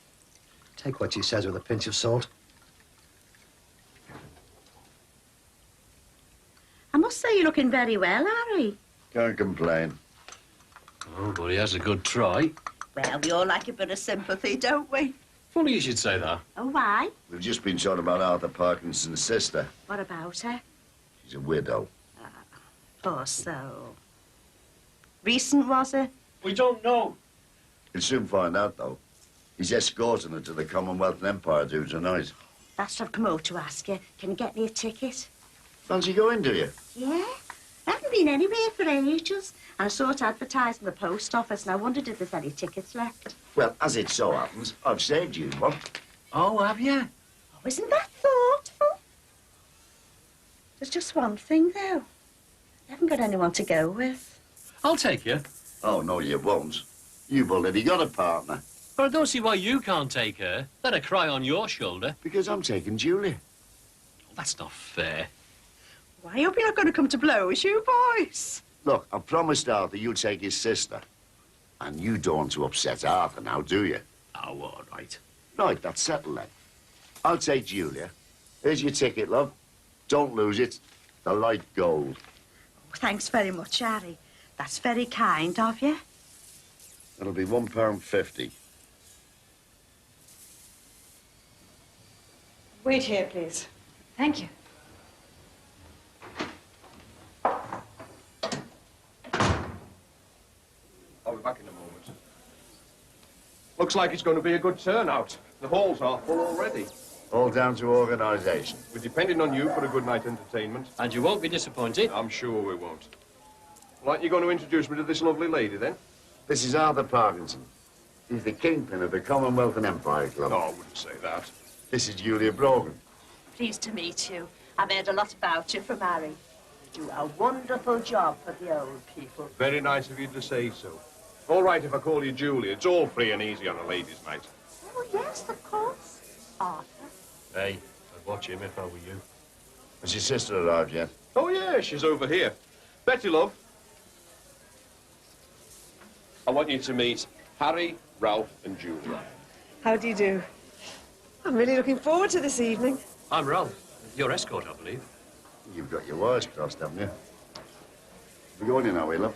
take what she says with a pinch of salt. I must say you're looking very well, Harry. Can't complain. Oh, but he has a good try. Well, we all like a bit of sympathy, don't we? Funny you should say that. Oh, why? We've just been talking about Arthur Parkinson's sister. What about her? She's a widow. Poor soul. Recent, was it? We don't know. You'll soon find out, though. He's escorting her to the Commonwealth and Empire do tonight. That's what I've come over to ask you. Can you get me a ticket? Fancy going, do you? Yeah. I haven't been anywhere for ages. And I saw it advertised in the post office, and I wondered if there's any tickets left. Well, as it so happens, I've saved you one. Oh, have you? Oh, isn't that thoughtful? There's just one thing, though. I haven't got anyone to go with. I'll take you. Oh, no, you won't. You've already got a partner. But I don't see why you can't take her. Let her cry on your shoulder. Because I'm taking Julia. Oh, that's not fair. Why, I hope you're not going to come to blows, you boys. Look, I promised Arthur you'd take his sister. And you don't want to upset Arthur now, do you? Oh, all right. Right, that's settled then. I'll take Julia. Here's your ticket, love. Don't lose it. The light gold. Oh, thanks very much, Harry. That's very kind of you. It'll be £1.50. Wait here, please. Thank you. I'll be back in a moment. Looks like it's going to be a good turnout. The halls are full already. All down to organisation. We're depending on you for a good night entertainment. And you won't be disappointed. I'm sure we won't. Right, you're going to introduce me to this lovely lady, then? This is Arthur Parkinson. He's the kingpin of the Commonwealth and Empire Club. No, I wouldn't say that. This is Julia Brogan. Pleased to meet you. I've heard a lot about you from Harry. You do a wonderful job for the old people. Very nice of you to say so. All right if I call you Julia. It's all free and easy on a ladies' night. Oh, yes, of course. Arthur. Hey, I'd watch him if I were you. Has your sister arrived yet? Oh, yeah, she's over here. Betty, love. I want you to meet Harry, Ralph and Julia. How do you do? I'm really looking forward to this evening. I'm Ralph, your escort, I believe. You've got your wires crossed, haven't you? We're going in, are we, love?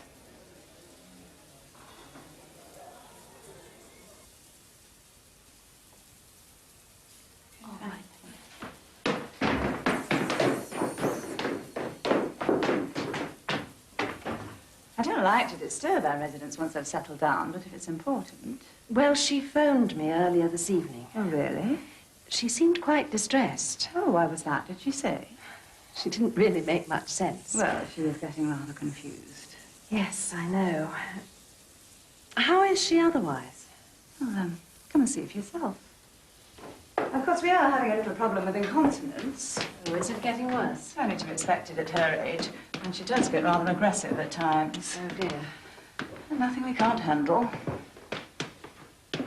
I don't like to disturb our residents once they've settled down, but if it's important... Well, she phoned me earlier this evening. Oh, really? She seemed quite distressed. Oh, why was that? Did she say? She didn't really make much sense. Well, she was getting rather confused. Yes, I know. How is she otherwise? Well, come and see for yourself. Of course, we are having a little problem with incontinence. Oh, is it getting worse? Only to be expected at her age, and she does get rather aggressive at times. Oh, dear. Nothing we can't handle. I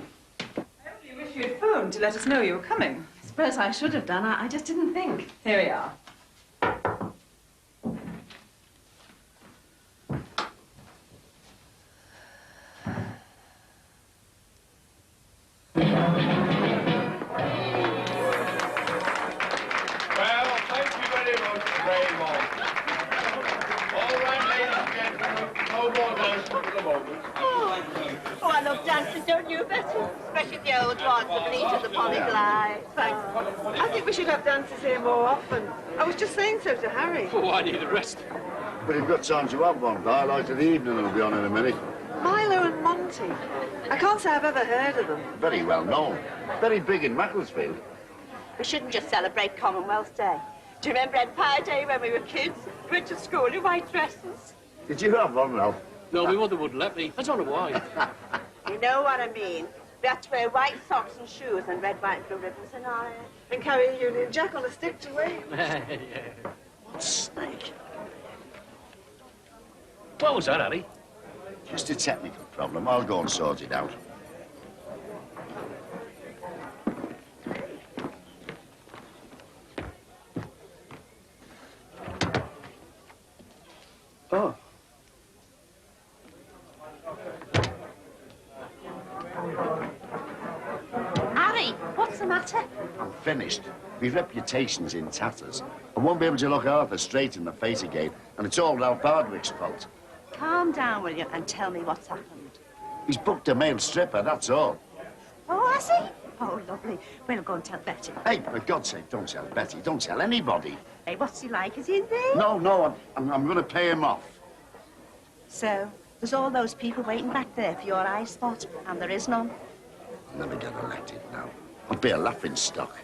only wish you'd phoned to let us know you were coming. I suppose I should have done. I just didn't think. Here we are. Oh, I love dancing, don't you, Betty? Especially the old ones, the bleach and the polyglide. I think we should have dances here more often. I was just saying so to Harry. Oh, I need a rest. But you've got time to have one. The highlight of the evening will be on in a minute. Milo and Monty. I can't say I've ever heard of them. Very well known. Very big in Macclesfield. We shouldn't just celebrate Commonwealth Day. Do you remember Empire Day when we were kids? We went to school in white dresses. Did you have one, Ralph? No, my mother wouldn't let me. I don't know why. You know what I mean. We had to wear white socks and shoes and red, white, blue ribbons and all. And carry a Union Jack on a stick to wave. What snake? What was that, Harry? Just a technical problem. I'll go and sort it out. Oh. Harry, what's the matter? I'm finished. My reputation's in tatters. I won't be able to look Arthur straight in the face again, and it's all Ralph Hardwick's fault. Calm down, will you, and tell me what's happened. He's booked a male stripper, that's all. Oh, has he? Oh, lovely. We'll go and tell Betty. Hey, for God's sake, don't tell Betty. Don't tell anybody. Hey, what's he like? Is he in there? No, I'm going to pay him off. So, there's all those people waiting back there for your eye spot, and there is none. I'll never get elected now. I'll be a laughing stock.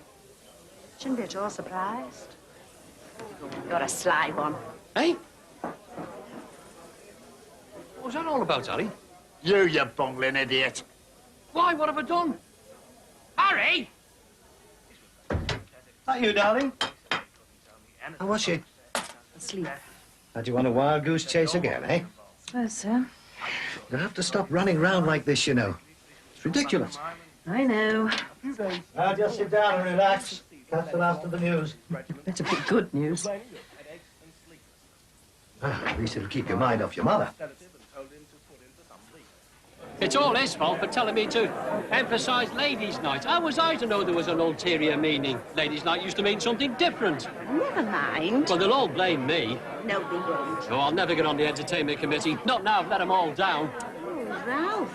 Shouldn't be at all surprised. You're a sly one. Hey? What was that all about, Harry? You bungling idiot. Why? What have I done? Harry! That you, darling? How was she? Asleep. Now, do you want a wild goose chase again, eh? Suppose so. You'll have to stop running round like this, you know. It's ridiculous. I know. Now, just sit down and relax. Catch the last of the news. Better be good news. At least it'll keep your mind off your mother. It's all his fault for telling me to emphasise ladies' night. How was I to know there was an ulterior meaning? Ladies' night used to mean something different. Never mind. Well, they'll all blame me. No, they won't. Oh, I'll never get on the entertainment committee. Not now I've let them all down. Oh, Ralph.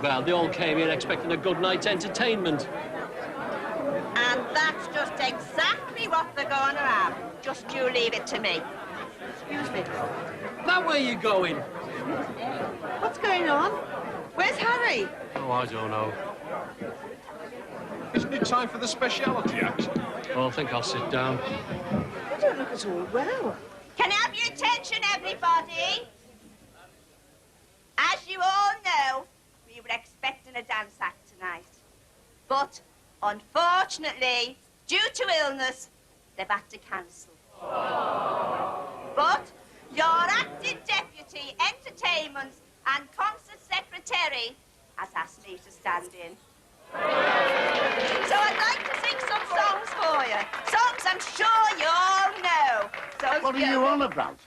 Well, they all came here expecting a good night's entertainment. And that's just exactly what they're going to have. Just you leave it to me. Excuse me. That way you going? What's going on? Where's Harry? Oh, I don't know. Isn't it time for the speciality act? Oh, I think I'll sit down. You don't look at all well. Can I have your attention, everybody? As you all know, we were expecting a dance dance act tonight. But, unfortunately, due to illness, they've had to cancel. But your acting deputy, entertainment and concert secretary has asked me to stand in. So I'd like to sing some songs for you. Songs I'm sure you all know. So What are you on about?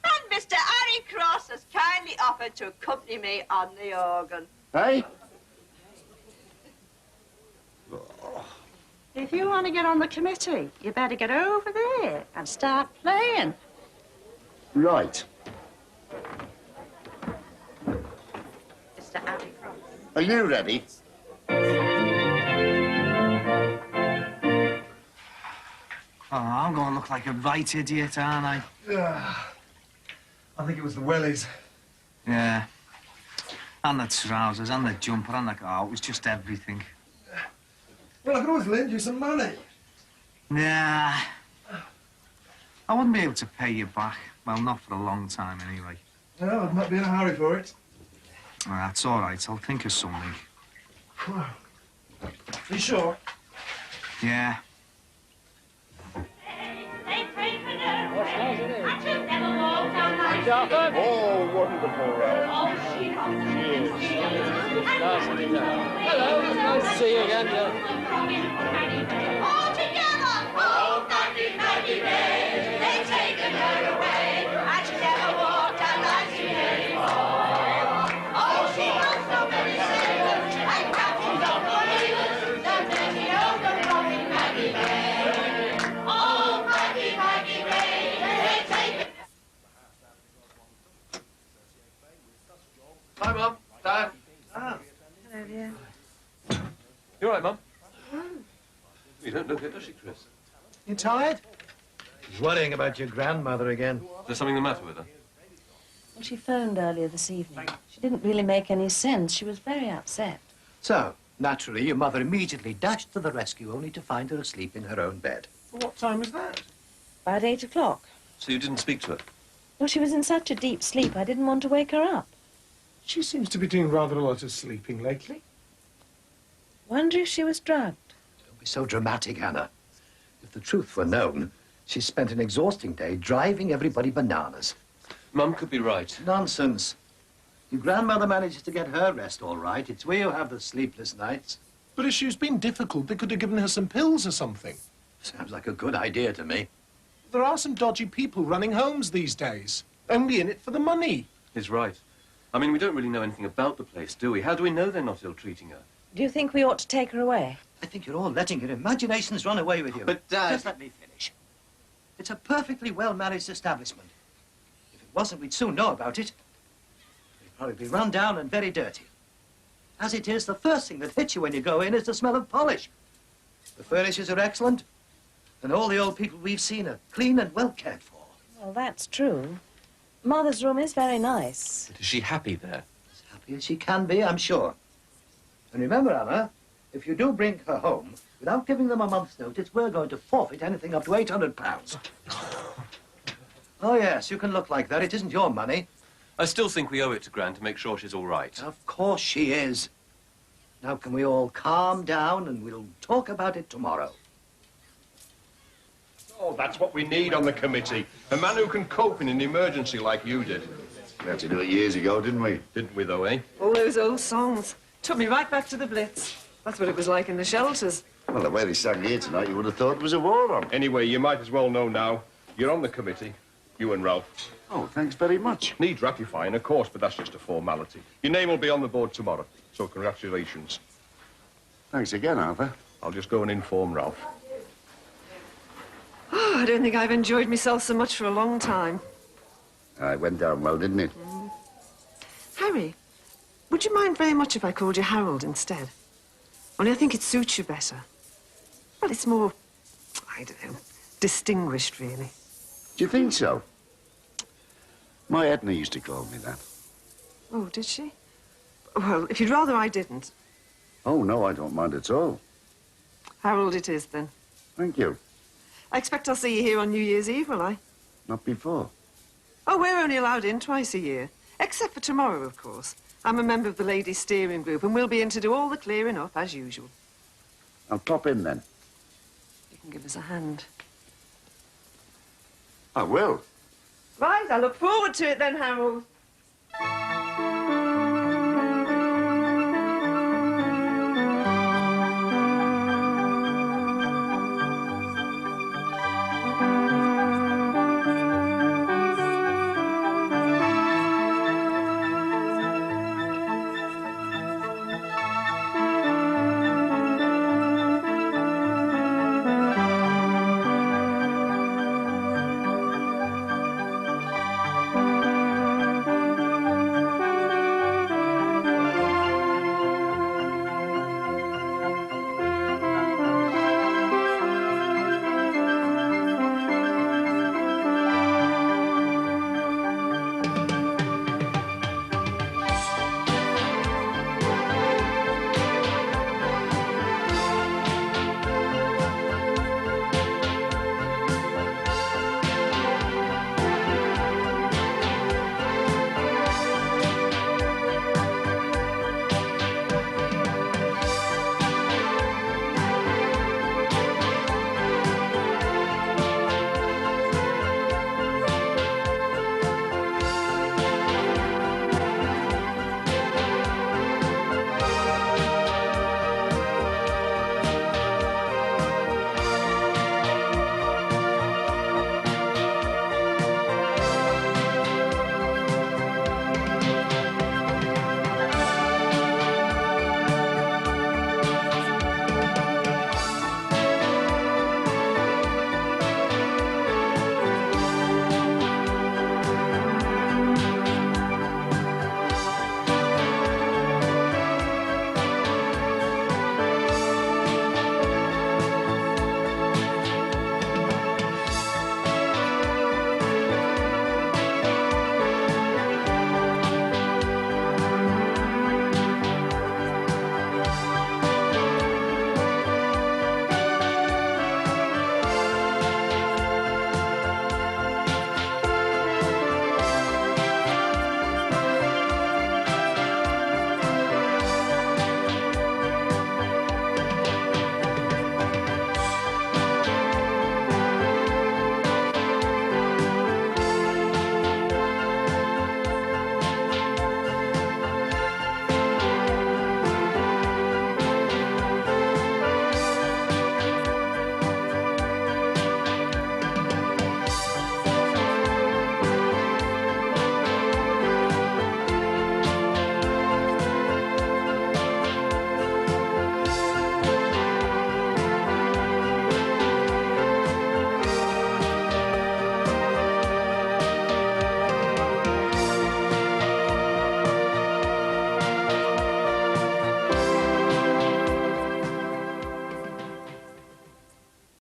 And Mr. Harry Cross has kindly offered to accompany me on the organ. Hey? If you want to get on the committee, you better get over there and start playing. Right. Mr. Harry Cross. Are you ready? Oh, I'm going to look like a right idiot, aren't I? I think it was the wellies. Yeah. And the trousers, and the jumper, and the... Oh, it was just everything. Well, I could always lend you some money. Nah. I wouldn't be able to pay you back. Well, not for a long time, anyway. Well, I might be in a hurry for it. Well, that's all right. I'll think of something. You sure? Yeah. Oh, wonderful, Ralph. Hello, nice to see you again. All together! Oh, Maggie, Maggie May, they've taken her away, and she never walked a life she anymore. Oh, she has so many sailors, and captains of believers, that many know the rocking Maggie May. Oh, Maggie, Maggie May, they've taken... Hi, Mum. Dad. Hello, dear. You all right, Mum? You don't look it, does she, Chris? You tired? He's worrying about your grandmother again. Is there something the matter with her? Well, she phoned earlier this evening. She didn't really make any sense. She was very upset. So, naturally, your mother immediately dashed to the rescue, only to find her asleep in her own bed. What time was that? About 8 o'clock. So you didn't speak to her? Well, she was in such a deep sleep, I didn't want to wake her up. She seems to be doing rather a lot of sleeping lately. Wonder if she was drugged. Don't be so dramatic, Hannah. If the truth were known, she spent an exhausting day driving everybody bananas. Mum could be right. Nonsense. Your grandmother manages to get her rest all right. It's we who have the sleepless nights. But if she's been difficult, they could have given her some pills or something. Sounds like a good idea to me. There are some dodgy people running homes these days, only in it for the money. He's right. I mean, we don't really know anything about the place, do we? How do we know they're not ill-treating her? Do you think we ought to take her away? I think you're all letting your imaginations run away with you. But, Dad... Just let me finish. It's a perfectly well-managed establishment. If it wasn't, we'd soon know about it. It'd probably be run down and very dirty. As it is, the first thing that hits you when you go in is the smell of polish. The furnishers are excellent, and all the old people we've seen are clean and well cared for. Well, that's true. Mother's room is very nice. But is she happy there? As happy as she can be, I'm sure. And remember, Anna, if you do bring her home, without giving them a month's notice, we're going to forfeit anything up to £800. Oh, yes, you can look like that. It isn't your money. I still think we owe it to Gran to make sure she's all right. Of course she is. Now, can we all calm down and we'll talk about it tomorrow? Oh, that's what we need on the committee. A man who can cope in an emergency like you did. We had to do it years ago, didn't we? Didn't we, though, eh? All those old songs. Took me right back to the Blitz. That's what it was like in the shelters. Well, the way they sang here tonight, you would have thought there was a war on. Anyway, you might as well know now. You're on the committee, you and Ralph. Oh, thanks very much. Needs ratifying, of course, but that's just a formality. Your name will be on the board tomorrow, so congratulations. Thanks again, Arthur. I'll just go and inform Ralph. Oh, I don't think I've enjoyed myself so much for a long time. It went down well, didn't it? Harry, would you mind very much if I called you Harold instead? Only I think it suits you better. Well, it's more, I don't know, distinguished, really. Do you think so? My Edna used to call me that. Oh, did she? Well, if you'd rather I didn't. Oh, no, I don't mind at all. Harold it is, then. Thank you. I expect I'll see you here on New Year's Eve, will I? Not before. Oh, we're only allowed in twice a year. Except for tomorrow, of course. I'm a member of the ladies' steering group, and we'll be in to do all the clearing up, as usual. I'll pop in then. You can give us a hand. I will. Right, I look forward to it then, Harold.